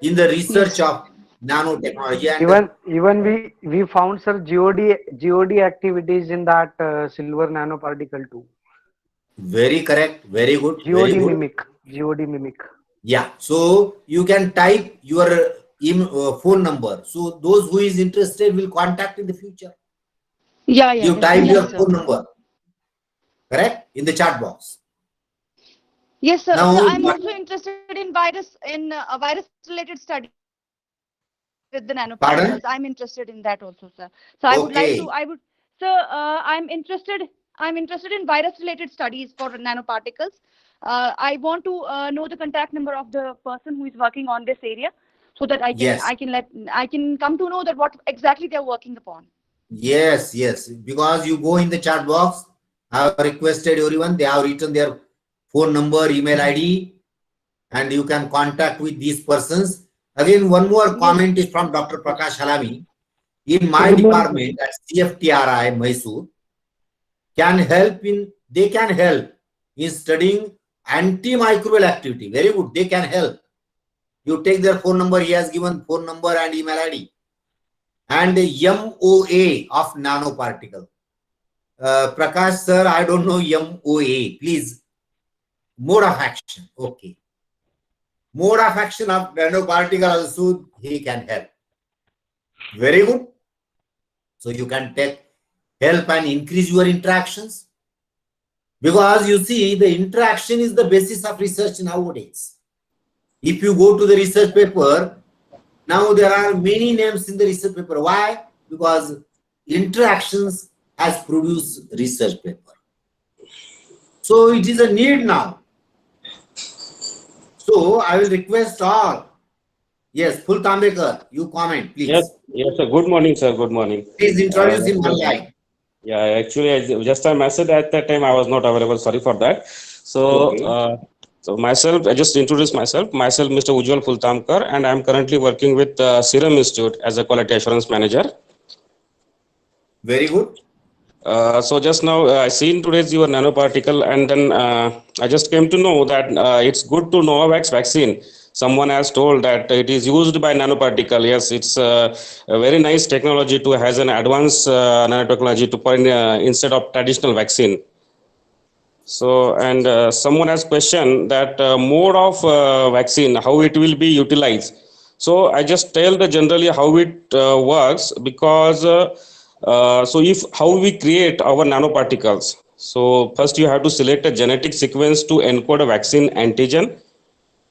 in the research of nanotechnology. And even we found, sir, God activities in that silver nanoparticle too. very correct, very good, very good. God mimic. Yeah, so you can type your phone number. So those who is interested will contact in the future. Yeah, You type definitely, your sir. phone number, correct, in the chat box. Yes, sir. Now, So I'm also interested in virus-related study with the nanoparticles. Pardon? I'm interested in that also, sir. So I would like Okay. to. Sir, I'm interested in virus-related studies for nanoparticles. I want to know the contact number of the person who is working on this area, so that Yes. I can come to know that what exactly they're working upon. Yes, yes. Because you go in the chat box, I have requested everyone, they have written their phone number, email ID, and you can contact with these persons. Again, one more comment is from Dr. Prakash Halami. In my department at CFTRI, Mysore, they can help in studying antimicrobial activity. Very good, they can help. You take their phone number, he has given phone number and email ID. And MOA of nanoparticle. Prakash sir, I don't know MOA. Please, mode of action. Okay. Mode of action of nanoparticle also he can help. Very good. So you can help and increase your interactions. Because you see, the interaction is the basis of research nowadays. If you go to the research paper, now there are many names in the research paper. Why? Because interactions has produced research paper. So it is a need now. So I will request all. Yes, Fultambekar, you comment, please. Yes, sir. Good morning, sir. Good morning. Please introduce in one line. Yeah, actually, I messaged at that time. I was not available. Sorry for that. So, Okay. so myself, I just introduced myself. Myself, Mr. Ujjwal Fultamkar, and I'm currently working with Serum Institute as a quality assurance manager. Very good. So just now I seen today's your nanoparticle, and then I just came to know that it's good to Novavax vaccine. Someone has told that it is used by nanoparticle. Yes, it's a very nice technology to has an advanced nanotechnology to put in, instead of traditional vaccine. So, and someone has questioned that mode of vaccine, how it will be utilized. So I just tell the generally how it works, because so if how we create our nanoparticles. So first you have to select a genetic sequence to encode a vaccine antigen.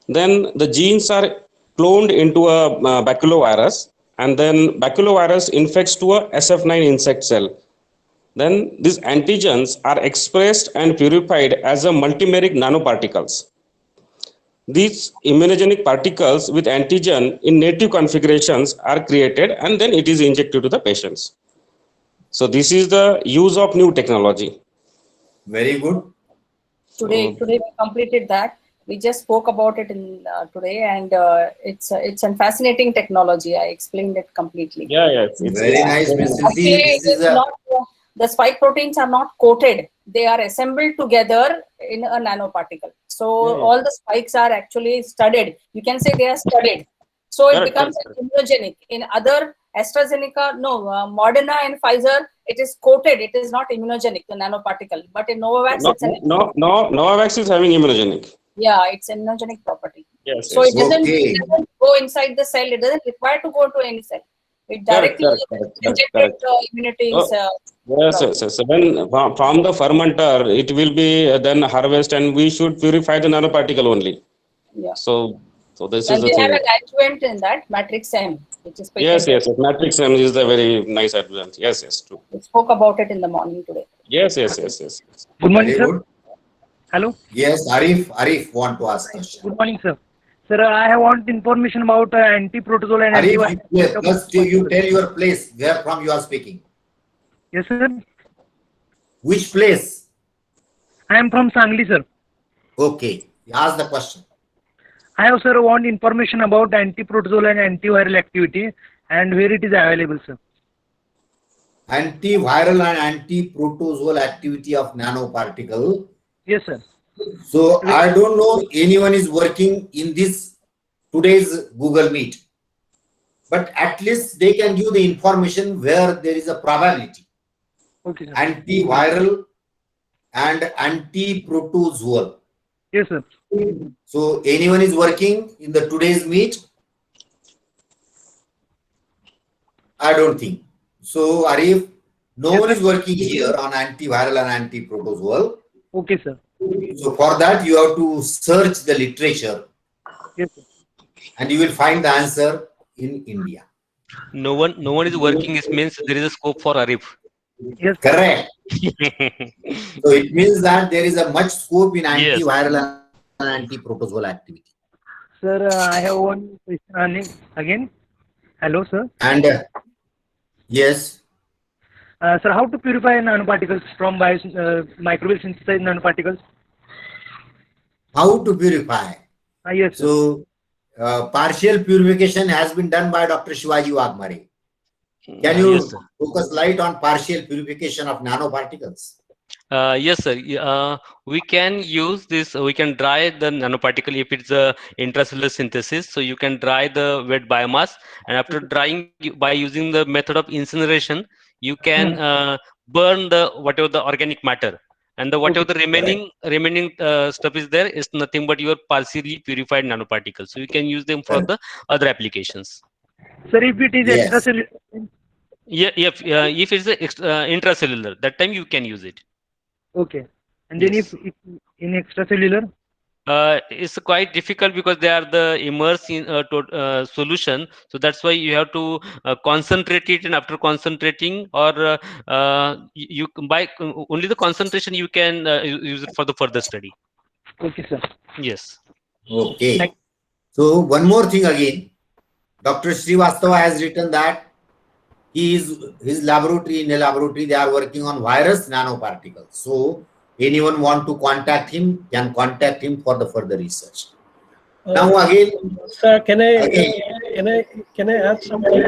Then the genes are cloned into a baculovirus, and then baculovirus infects to a SF9 insect cell. Then these antigens are expressed and purified as a multimeric nanoparticles. These immunogenic particles with antigen in native configurations are created, and then it is injected to the patients. So this is the use of new technology. Very good. Today we completed that. We just spoke about it in today, and it's a fascinating technology. I explained it completely. Yeah. It's very nice. The spike proteins are not coated; they are assembled together in a nanoparticle. So all the spikes are actually studded. You can say they are studded. So it becomes immunogenic. In other AstraZeneca, Moderna and Pfizer, it is coated. It is not immunogenic, the nanoparticle. But in Novavax, Novavax is having immunogenic. Yeah, it's immunogenic property. Yes. So it doesn't go inside the cell. It doesn't require to go to any cell. It directly injected immunity. Yes. When from the fermenter, it will be then harvest, and we should purify the nanoparticle only. Yeah. So this and is the they thing. have an adjuvant in that matrix M, which is Yes. Matrix M is the very nice advance. Yes, true. We spoke about it in the morning today. Yes. Good morning, sir. Hello. Yes, Arif want to ask question. Good morning, sir. Sir, I want information about anti-protozoal and Arif, first you tell your place where from you are speaking. Yes, sir. Which place? I am from Sangli, sir. Okay. Ask the question. I have, sir, want information about anti-protozoal and antiviral activity and where it is available, sir. Antiviral and anti-protozoal activity of nanoparticle. Yes, sir. So I don't know anyone is working in this today's Google Meet, but at least they can give the information where there is a probability. Okay, sir. Antiviral and anti-protozoal. Yes, sir. So anyone is working in the today's meet? I don't think. So Arif, no one is working here on antiviral and anti-protozoal. Okay, sir. So for that you have to search the literature. Yes, sir. And you will find the answer in India. No one is working. It means there is a scope for Arif. Yes. Correct. So it means that there is a much scope in antiviral and anti-protozoal activity. Sir, I have one question again. Hello, sir. And yes. Sir, how to purify nanoparticles from microbial synthesized nanoparticles? How to purify? Yes, sir. So partial purification has been done by Dr. Shivaji Wagmare. Can you focus light on partial purification of nanoparticles? Yes, sir. We can use this. We can dry the nanoparticle if it's a intracellular synthesis. So you can dry the wet biomass, and after drying by using the method of incineration, you can burn the whatever the organic matter, and the whatever the remaining stuff is there is nothing but your partially purified nanoparticles. So you can use them for the other applications. Sir, if it is extracellular. Yeah, if it's intracellular, that time you can use it. Okay. And then if in extracellular? It's quite difficult because they are the immersed in solution. So that's why you have to concentrate it, and after concentrating, or you by only the concentration you can use it for the further study. Okay, sir. Yes. Okay. So one more thing again, Dr. Srivastava has written that his laboratory, in a laboratory, they are working on virus nanoparticles. So anyone want to contact him can contact him for the further research. Now again, sir, can I add something?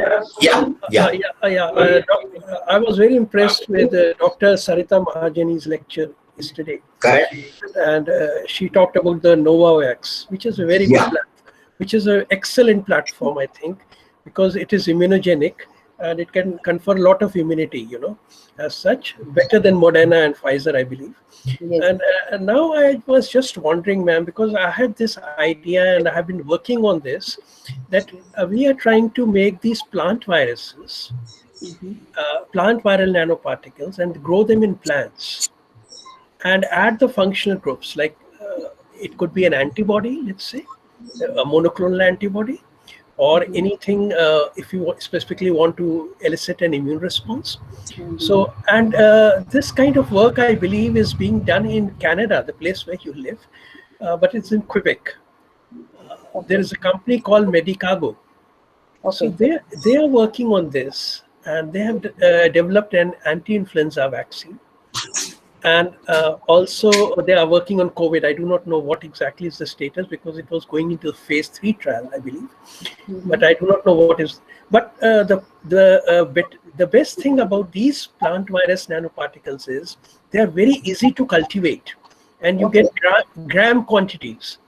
I was very impressed with Dr. Sarita Mahajani's lecture yesterday. Correct. And she talked about the Novavax, which is a very good platform, which is an excellent platform, I think, because it is immunogenic and it can confer a lot of immunity, as such, better than Moderna and Pfizer, I believe. Yes. And now I was just wondering, ma'am, because I had this idea and I have been working on this, that we are trying to make these plant viruses, plant viral nanoparticles, and grow them in plants and add the functional groups, like it could be an antibody, let's say, a monoclonal antibody, or anything if you specifically want to elicit an immune response. So, and this kind of work, I believe, is being done in Canada, the place where you live, but it's in Quebec. There is a company called Medicago. So they are working on this, and they have developed an anti-influenza vaccine. And also they are working on COVID. I do not know what exactly is the status, because it was going into the phase 3 trial, I believe. But I do not know what is. But the best thing about these plant virus nanoparticles is they are very easy to cultivate, and you get gram quantities.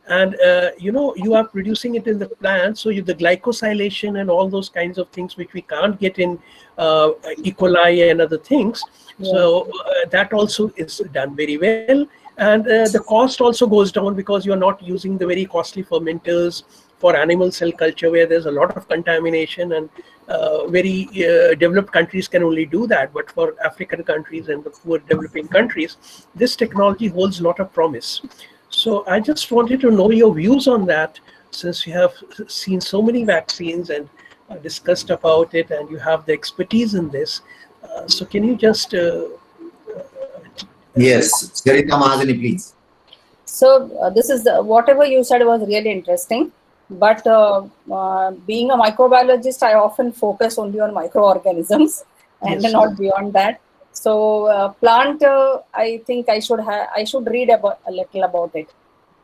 And you are producing it in the plant, so the glycosylation and all those kinds of things which we can't get in E. coli and other things. So that also is done very well, and the cost also goes down because you are not using the very costly fermenters for animal cell culture, where there's a lot of contamination, and very developed countries can only do that. But for African countries and the poor developing countries, this technology holds a lot of promise. So I just wanted to know your views on that, since you have seen so many vaccines and discussed about it, and you have the expertise in this. So can you just... Yes, Sarita Mahajani, please. So this is whatever you said was really interesting. But being a microbiologist, I often focus only on microorganisms and not beyond that. So plant, I think I should read a little about it.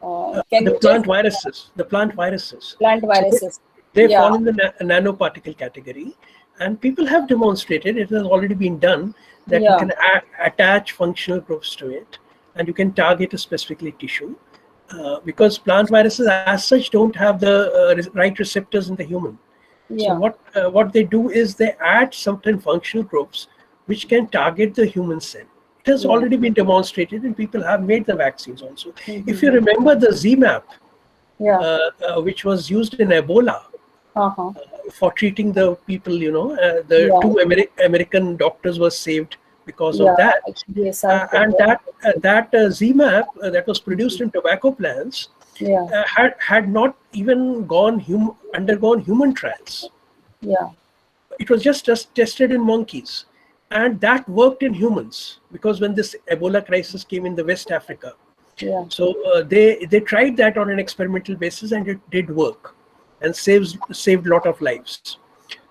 Can The you plant just viruses. The plant viruses. plant viruses? They Yeah. fall in the nanoparticle category, and people have demonstrated, it has already been done, that you Yeah. can attach functional groups to it, and you can target a specific tissue, because plant viruses as such don't have the right receptors in the human. So Yeah. what they do is they add certain functional groups which can target the human cell. It has Yeah. already been demonstrated, and people have made the vaccines also. Mhm. If you remember the ZMapp, Yeah. which was used in Ebola, Uh-huh. for treating the people, the Yeah. two American doctors were saved because Yeah. of that. Actually, yes, I've And heard that ZMapp that was produced in tobacco plants Yeah. had not even undergone human trials. Yeah. It was just tested in monkeys, and that worked in humans, because when this Ebola crisis came in the West Africa, Yeah. so they tried that on an experimental basis, and it did work and saved a lot of lives.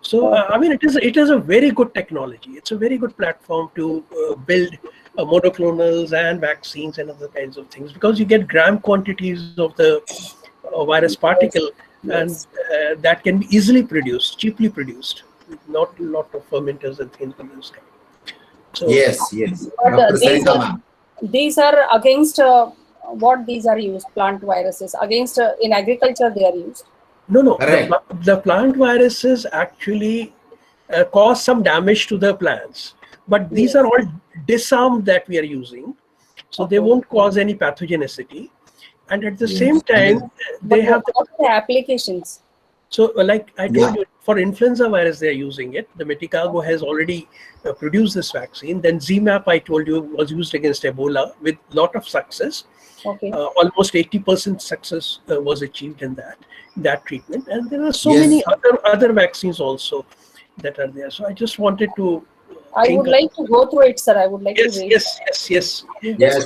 So I mean, it is a very good technology. It's a very good platform to build monoclonals and vaccines and other kinds of things, because you get gram quantities of the virus particle, and that can be easily produced, cheaply produced, with not a lot of fermenters and things of this kind. So Yes. But Dr. Sarita ma'am. these are against what these are used, plant viruses, against in agriculture they are used. No. Correct. The plant viruses actually cause some damage to the plants, but these are all disarmed that we are using, so they won't cause any pathogenicity. And at the same time, they have What are the applications? So, like I told you, for influenza virus, they are using it. The Medicago has already produced this vaccine. Then ZMapp, I told you, was used against Ebola with lot of success. Okay. Almost 80% success was achieved in that treatment. And there are so Yes. many other vaccines also that are there. So I just wanted to. I would like to go through it, sir. I would like to read. Yes. Yes,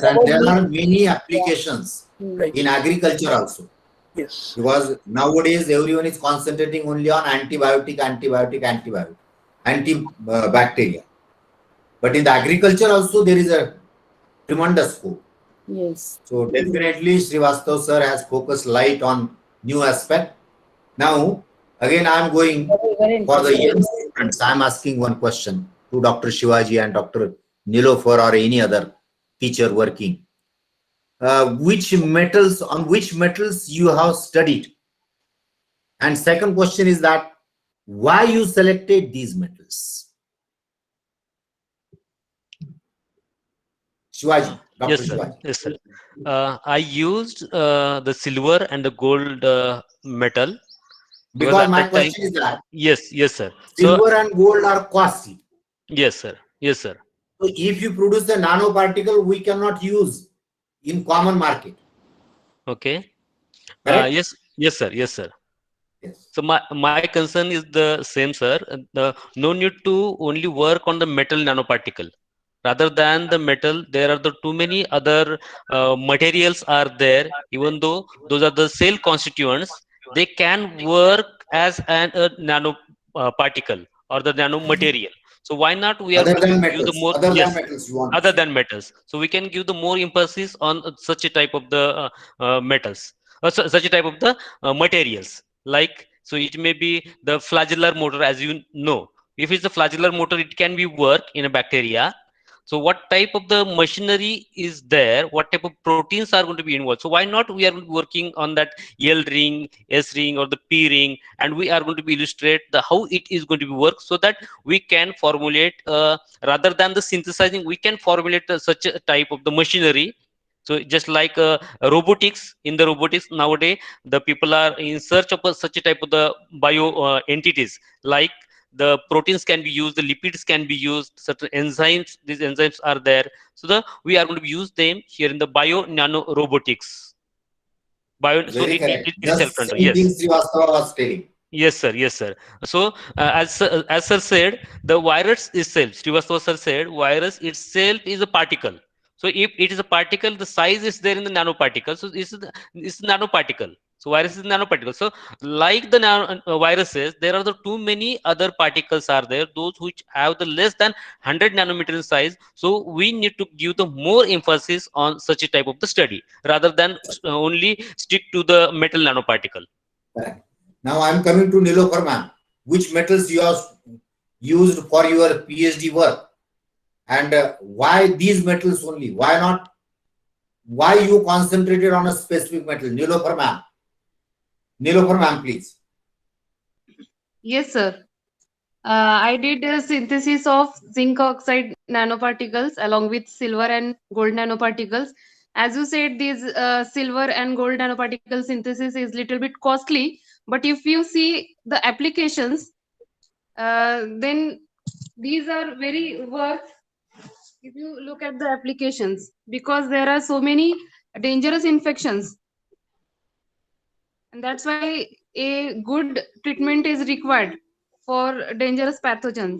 and there are many applications in agriculture also. Yes. Because nowadays everyone is concentrating only on antibacteria. But in the agriculture also there is a tremendous scope. Yes. So definitely Srivastav sir has focused light on new aspect. Now, again I am going Very for the interesting. young students. I am asking one question to Dr. Shivaji and Dr. Nilofer or any other teacher working. On which metals you have studied? And second question is that why you selected these metals? Shivaji, Dr. Yes, sir. Shivaji. Yes, sir. I used the silver and the gold metal Because at my that time. question is that Yes, sir. silver and gold are costly. Yes, sir. Yes, sir. So if you produce a nanoparticle, we cannot use in common market. Okay. Correct? Yes, sir. Yes, sir. Yes. So my concern is the same, sir. No need to only work on the metal nanoparticle. Rather than the metal, there are the too many other materials are there. Even though those are the cell constituents, they can work as a nano particle or the nano material. So why not we are Other going to than give the metals. more Other yes than metals you want. other than metals. So we can give the more emphasis on such a type of the metals, such a type of the materials. Like, so it may be the flagellar motor, as you know. If it's a flagellar motor, it can be work in a bacteria. So what type of the machinery is there? What type of proteins are going to be involved? So why not we are working on that L ring, S ring, or the P ring, and we are going to be illustrate the how it is going to be work, so that we can formulate rather than the synthesizing, we can formulate such a type of the machinery. So just like robotics, in the robotics nowadays, the people are in search of such a type of the bio entities, like the proteins can be used, the lipids can be used, certain enzymes, these enzymes are there. So we are going to use them here in the bio nano robotics. So Very correct. it's Just self-control. same Yes. thing Srivastava was telling. Yes, sir. Yes, sir. So, as sir said, the virus itself, Srivastava sir said, virus itself is a particle. So if it is a particle, the size is there in the nanoparticle. So this is nanoparticle. So virus is nanoparticle. So like the viruses, there are the too many other particles are there, those which have the less than 100 nanometer in size. So we need to give the more emphasis on such a type of the study rather than only stick to the metal nanoparticle. Correct. Now I'm coming to Nilofer ma'am. Which metals you have used for your PhD work? And why these metals only? Why not? Why you concentrated on a specific metal? Nilofer ma'am. Nilofer ma'am, please. Yes, sir. I did a synthesis of zinc oxide nanoparticles along with silver and gold nanoparticles. As you said, these silver and gold nanoparticle synthesis is little bit costly, but if you see the applications, then these are very worth if you look at the applications, because there are so many dangerous infections, and that's why a good treatment is required for dangerous pathogens.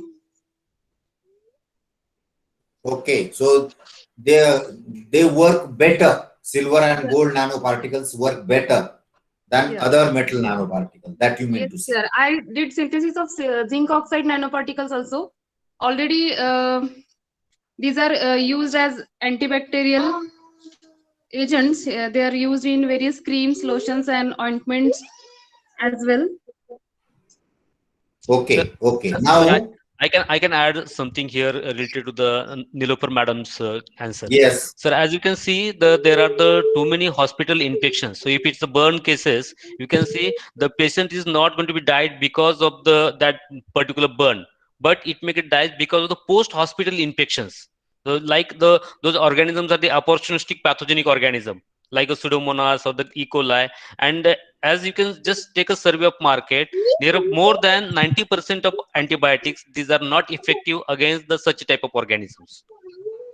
Okay, so they work better. Silver and gold nanoparticles work better than other metal nanoparticles. That you mean to say? Sir, I did synthesis of zinc oxide nanoparticles also. Already, these are used as antibacterial agents. They are used in various creams, lotions, and ointments as well. Okay, okay. Now I can add something here related to the Nilofer madam's answer. Yes. Sir, as you can see, there are the too many hospital infections. So if it's the burn cases, you can see the patient is not going to be died because of that particular burn, but it may get died because of the post-hospital infections. So like those organisms are the opportunistic pathogenic organism, like a Pseudomonas or the E. coli. And as you can just take a survey of market, there are more than 90% of antibiotics. These are not effective against such type of organisms.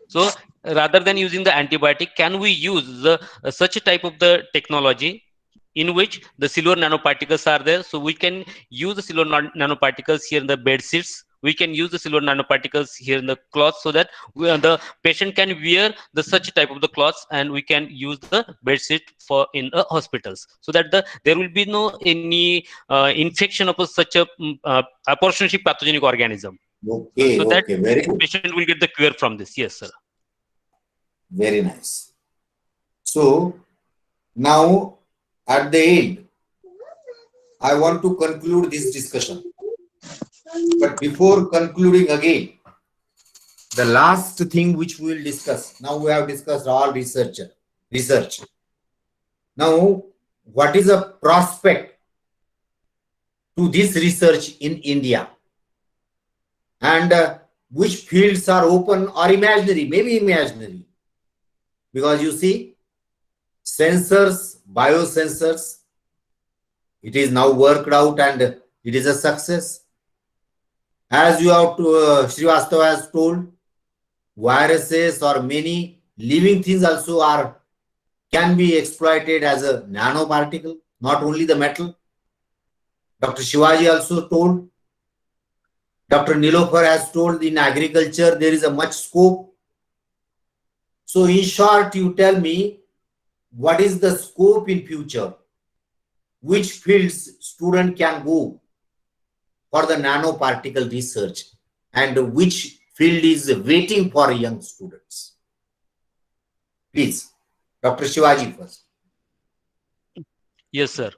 So rather than using the antibiotic, can we use such a type of the technology in which the silver nanoparticles are there? So we can use the silver nanoparticles here in the bed sheets. We can use the silver nanoparticles here in the cloths, so that the patient can wear such type of the cloths, and we can use the bed sheet for in hospitals, so that there will be no any infection of such a opportunistic pathogenic organism. Okay, so okay, that very good. patient will get the cure from this. Yes, sir. Very nice. So now at the end, I want to conclude this discussion. But before concluding again, the last thing which we will discuss. Now we have discussed all research. Now, what is a prospect to this research in India? And which fields are open or imaginary? Maybe imaginary. Because you see, sensors, biosensors, it is now worked out and it is a success. As you have Srivastava has told, viruses or many living things also can be exploited as a nanoparticle, not only the metal. Dr. Shivaji also told, Dr. Nilofer has told, in agriculture there is a much scope. So in short, you tell me, what is the scope in future? Which fields student can go for the nanoparticle research, and which field is waiting for young students? Please, Dr. Shivaji first. Yes, sir.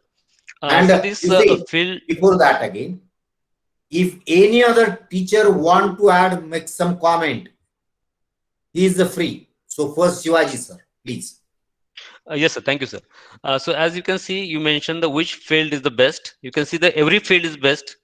And so this field, before that again, if any other teacher want to make some comment, he is free. So first, Shivaji sir, please. Yes, sir. Thank you, sir. So as you can see, you mentioned which field is the best. You can see that every field is best.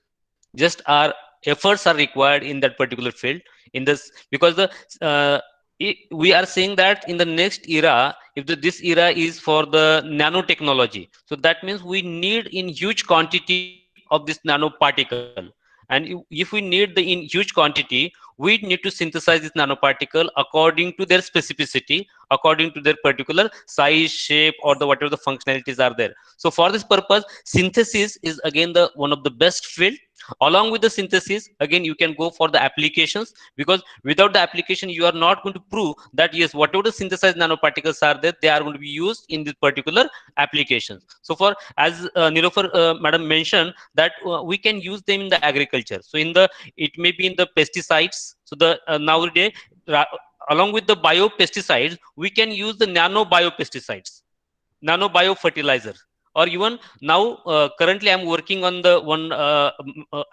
Just our efforts are required in that particular field. In this, because we are saying that in the next era, if this era is for the nanotechnology, so that means we need in huge quantity of this nanoparticle. And if we need in huge quantity, we need to synthesize this nanoparticle according to their specificity, according to their particular size, shape, or whatever the functionalities are there. So for this purpose, synthesis is again one of the best field. Along with the synthesis, again, you can go for the applications, because without the application, you are not going to prove that yes, whatever the synthesized nanoparticles are there, they are going to be used in this particular applications. So for, as Nilofer madam mentioned, that we can use them in the agriculture. So in the, it may be in the pesticides. So the nowadays, along with the biopesticides, we can use the nano biopesticides, nano biofertilizer. Or even now, currently I'm working on the one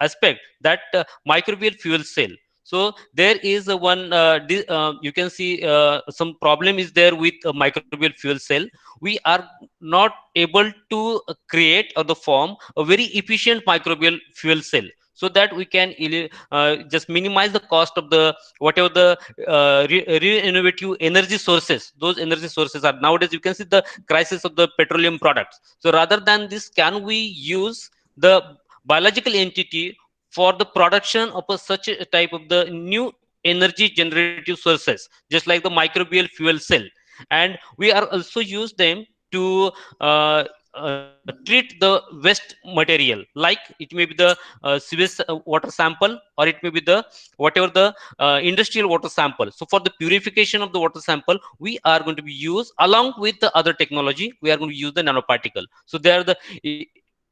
aspect, that microbial fuel cell. So there is a one, you can see some problem is there with a microbial fuel cell. We are not able to create or the form a very efficient microbial fuel cell, so that we can just minimize the cost of the whatever the innovative energy sources. Those energy sources are nowadays, you can see the crisis of the petroleum products. So rather than this, can we use the biological entity for the production of such a type of the new energy generative sources, just like the microbial fuel cell? And we are also use them to treat the waste material, like it may be the sewage water sample, or it may be the whatever the industrial water sample. So for the purification of the water sample, we are going to be used, along with the other technology, we are going to use the nanoparticle. So there are the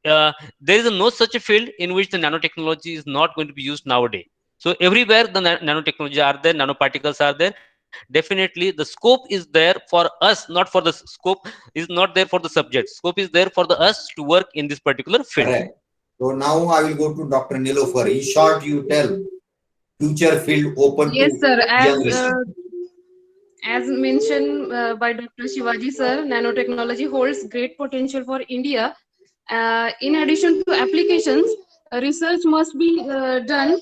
there is no such a field in which the nanotechnology is not going to be used nowadays. So everywhere the nanotechnology are there, nanoparticles are there. Definitely the scope is there for us, not for the scope is not there for the subject. Scope is there for the us to work in this particular field. Correct. So now I will go to Dr. Nilofer. In short, you tell future field open Yes, to sir. young research. As mentioned by Dr. Shivaji sir, nanotechnology holds great potential for India. In addition to applications, research must be done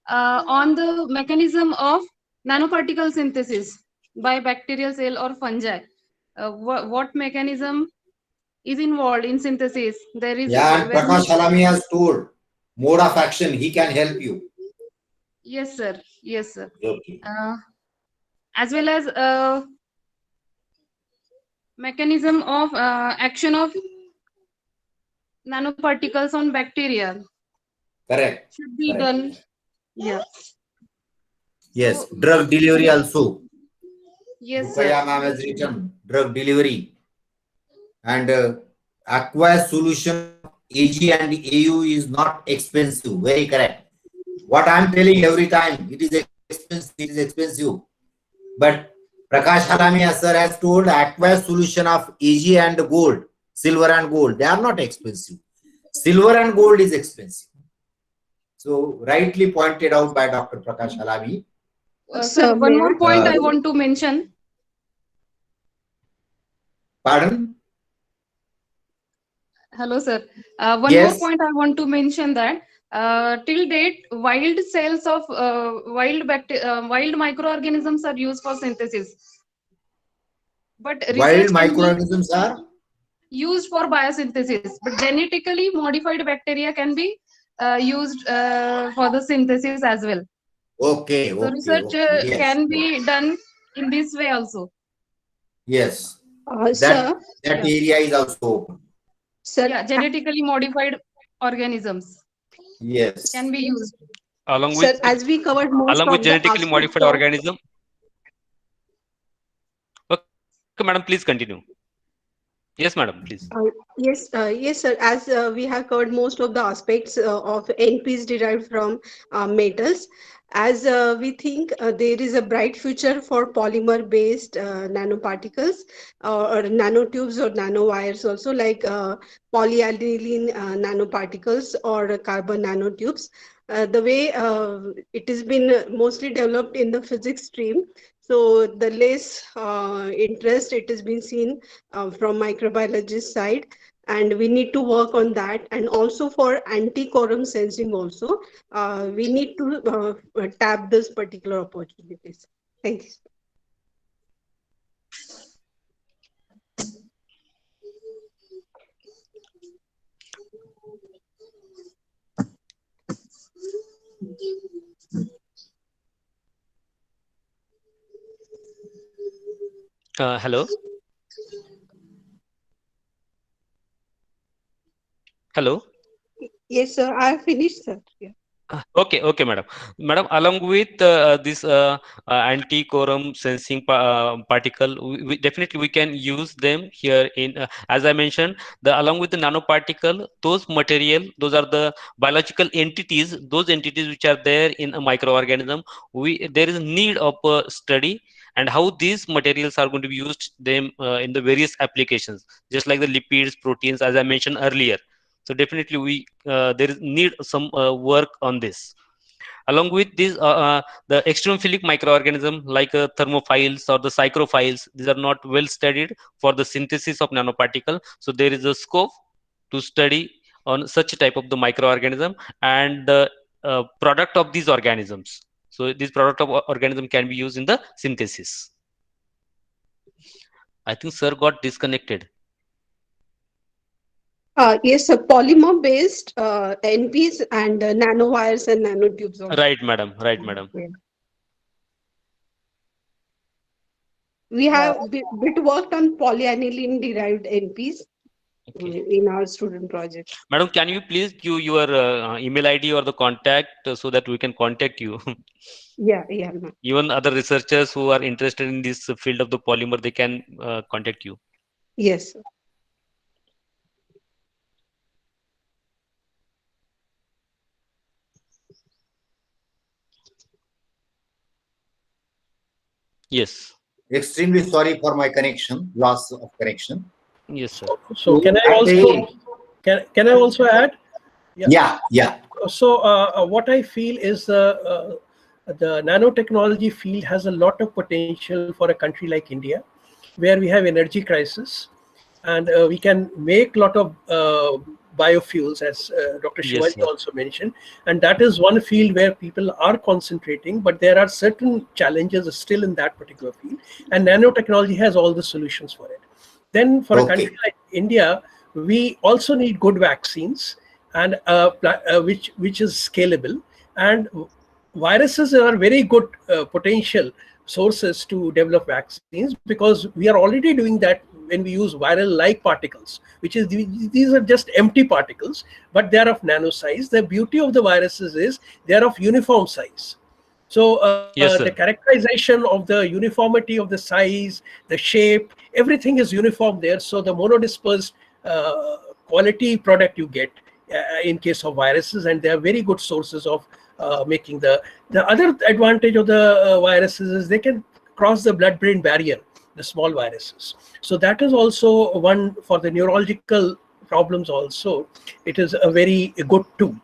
on the mechanism of nanoparticle synthesis by bacterial cell or fungi. What mechanism is involved in synthesis? There is Yeah, and very Prakash Halami has told mode of action. He can help you. Yes, sir. Yes, sir. Okay. As well as mechanism of action of nanoparticles on bacteria Correct. should be Correct. done. Yeah. Yes. So, Drug delivery also. yes, Rukaya sir. ma'am has written drug delivery. And aqueous solution AG and AU is not expensive. Very correct. What I'm telling every time, it is expensive. It is expensive. But Prakash Halami sir has told aqueous solution of AG and gold, silver and gold, they are not expensive. Silver and gold is expensive. So rightly pointed out by Dr. Prakash Halami. Sir, one more point I want to mention. Pardon? Hello, sir. One Yes. more point I want to mention, that till date, wild cells of wild microorganisms are used for synthesis. But Wild research can be microorganisms are? used for biosynthesis, but genetically modified bacteria can be used for the synthesis as well. Okay, So okay, research okay. Yes. can be done in this way also. Yes. Sir, That area is also open. sir, Yeah, genetically modified organisms Yes. can be used. Along sir, with as we covered most along with of the genetically aspects modified of organism. Okay, madam, please continue. Yes, madam, please. Yes, sir. As we have covered most of the aspects of NPs derived from metals, as we think there is a bright future for polymer-based nanoparticles or nanotubes or nanowires, also like polyaniline nanoparticles or carbon nanotubes. The way it has been mostly developed in the physics stream, so the less interest it has been seen from microbiologist side, and we need to work on that. And also for anti-quorum sensing also, we need to tap this particular opportunities. Thank you. Hello. Hello. Yes, sir. I have finished, sir. Yeah. Okay, madam. Madam, along with this anti-quorum sensing particle, we definitely we can use them here in, as I mentioned, along with the nanoparticle, those material, those are the biological entities, those entities which are there in a microorganism. There is a need of a study and how these materials are going to be used them in the various applications, just like the lipids, proteins, as I mentioned earlier. So definitely there is need some work on this. Along with this, the extremophilic microorganism like thermophiles or the psychrophiles, these are not well studied for the synthesis of nanoparticle. So there is a scope to study on such type of the microorganism and the product of these organisms. So this product of organism can be used in the synthesis. I think sir got disconnected. Yes, sir. Polymer-based NPs and nanowires and nanotubes. Also. Right, madam. Right, madam. Yeah. We have bit worked on polyaniline-derived NPs in our student project. Madam, can you please give your email ID or the contact so that we can contact you? Yeah. Even other researchers who are interested in this field of the polymer, they can contact you. Yes. Yes. Extremely sorry for my loss of connection. Yes, sir. So can I also add? Yeah. So what I feel is the nanotechnology field has a lot of potential for a country like India, where we have energy crisis, and we can make a lot of biofuels, as Dr. Shivaji also mentioned, and that is one field where people are concentrating, but there are certain challenges still in that particular field, and nanotechnology has all the solutions for it. Then for a country like India, we also need good vaccines, and which is scalable, and viruses are very good potential sources to develop vaccines, because we are already doing that when we use viral-like particles, which is these are just empty particles, but they are of nano size. The beauty of the viruses is they are of uniform size. So the characterization of the uniformity of the size, the shape, everything is uniform there. So the monodispersed quality product you get in case of viruses, and they are very good sources of making the other advantage of the viruses is they can cross the blood-brain barrier, the small viruses. So that is also one for the neurological problems also. It is a very good tool.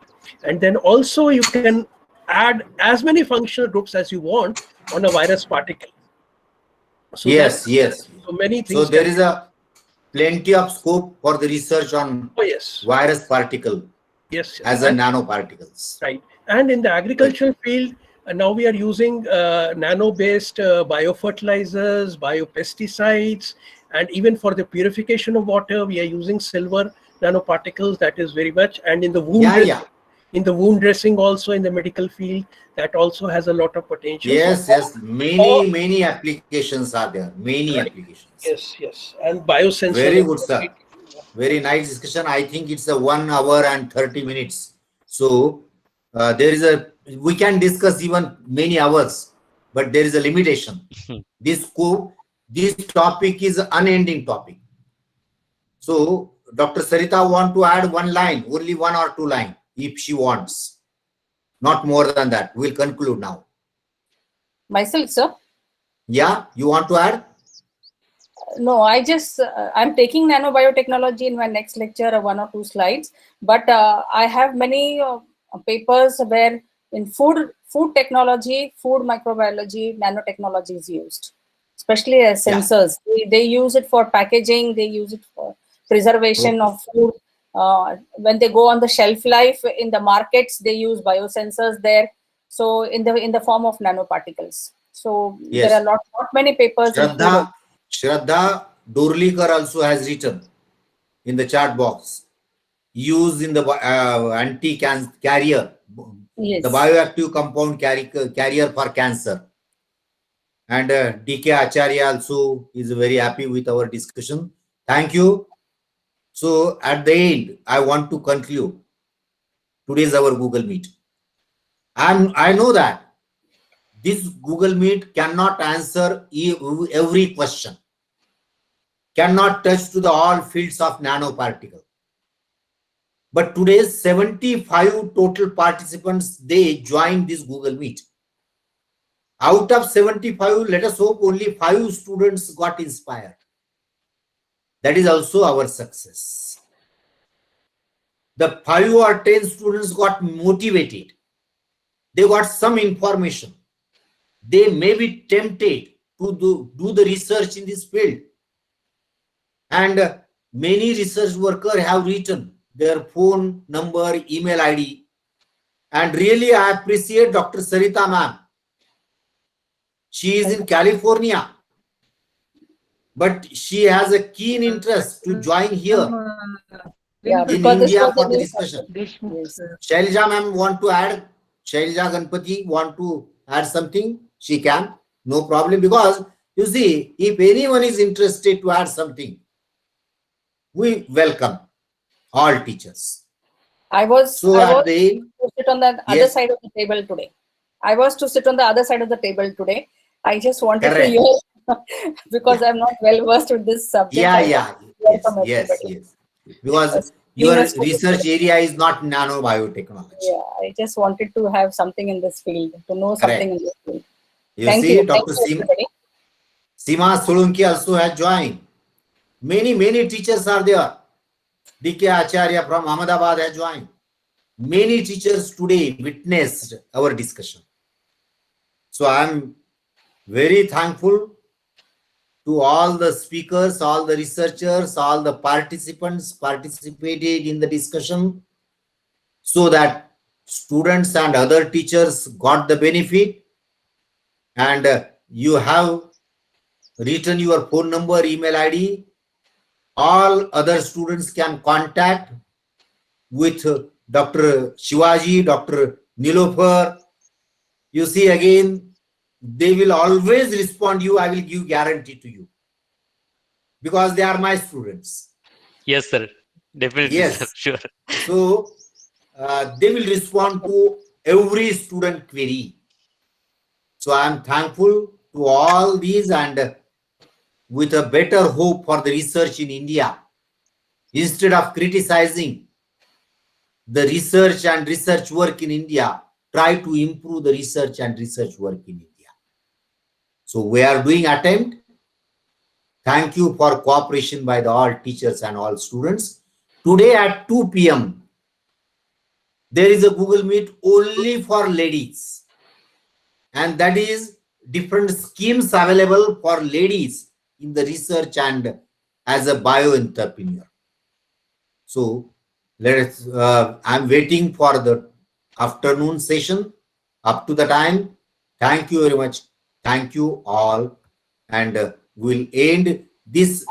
And then also you can add as many functional groups as you want on a virus particle. So yes. So many things. So there is a plenty of scope for the research on virus particle. Yes. As a nanoparticles. Right. And in the agricultural field, now we are using nano-based biofertilizers, biopesticides, and even for the purification of water, we are using silver nanoparticles. That is very much. And in the wound in the wound dressing also in the medical field, that also has a lot of potential. Yes. Many applications are there. Many applications. Yes. And biosensors. Very good, sir. Very nice discussion. I think it's a 1 hour and 30 minutes. So we can discuss even many hours, but there is a limitation. This topic is an unending topic. So Dr. Sarita want to add one line, only 1 or 2 lines, if she wants. Not more than that. We'll conclude now. Myself, sir? Yeah, you want to add? No, I'm taking nanobiotechnology in my next lecture, 1 or 2 slides, but I have many papers where in food technology, food microbiology, nanotechnology is used, especially as sensors. They use it for packaging, they use it for preservation of food. When they go on the shelf life in the markets, they use biosensors there. So in the form of nanoparticles. So there are not many papers. Shraddha Dorlikar also has written in the chat box, use in the anti-carrier, the bioactive compound carrier for cancer. And DK Acharya also is very happy with our discussion. Thank you. So at the end, I want to conclude. today's our Google Meet. And I know that this Google Meet cannot answer every question, cannot touch to the all fields of nanoparticle. But today's 75 total participants, they joined this Google Meet. Out of 75, let us hope only 5 students got inspired. That is also our success. The 5 or 10 students got motivated. They got some information. They may be tempted to do the research in this field. And many research workers have written their phone number, email ID. And really, I appreciate Dr. Sarita ma'am. She is in California, but she has a keen interest to join here in India for the discussion. Shailja ma'am want to add? Shailja Ganpati want to add something? She can, no problem, because you see, if anyone is interested to add something, we welcome all teachers. I was So to at the end, sit on the other yes, side of the table today. I was to sit on the other side of the table today. I just wanted correct. to hear because I'm not well versed with this subject. Yeah, I yeah, want to hear yes, from yes, everybody. yes. Because Being your a student research today. area is not nanobiotechnology. Yeah, I just wanted to have something in this field, to know something in Correct. this field. You Thank see, you. Dr. Thank you, everybody. Sima Solunki also has joined. Many teachers are there. D.K. Acharya from Ahmedabad has joined. Many teachers today witnessed our discussion. So I am very thankful to all the speakers, all the researchers, all the participants participated in the discussion, so that students and other teachers got the benefit. And you have written your phone number, email ID. All other students can contact with Dr. Shivaji, Dr. Nilofer. You see, again, they will always respond you. I will give guarantee to you, because they are my students. Yes, sir. Definitely, Yes. sir. Sure. So they will respond to every student query. So I am thankful to all these, and with a better hope for the research in India, instead of criticizing the research and research work in India, try to improve the research and research work in India. So we are doing attempt. Thank you for cooperation by the all teachers and all students. Today at 2 p.m., there is a Google Meet only for ladies. And that is different schemes available for ladies in the research and as a bio-entrepreneur. So let's, I'm waiting for the afternoon session. Up to the time, thank you very much. Thank you all. And we'll end this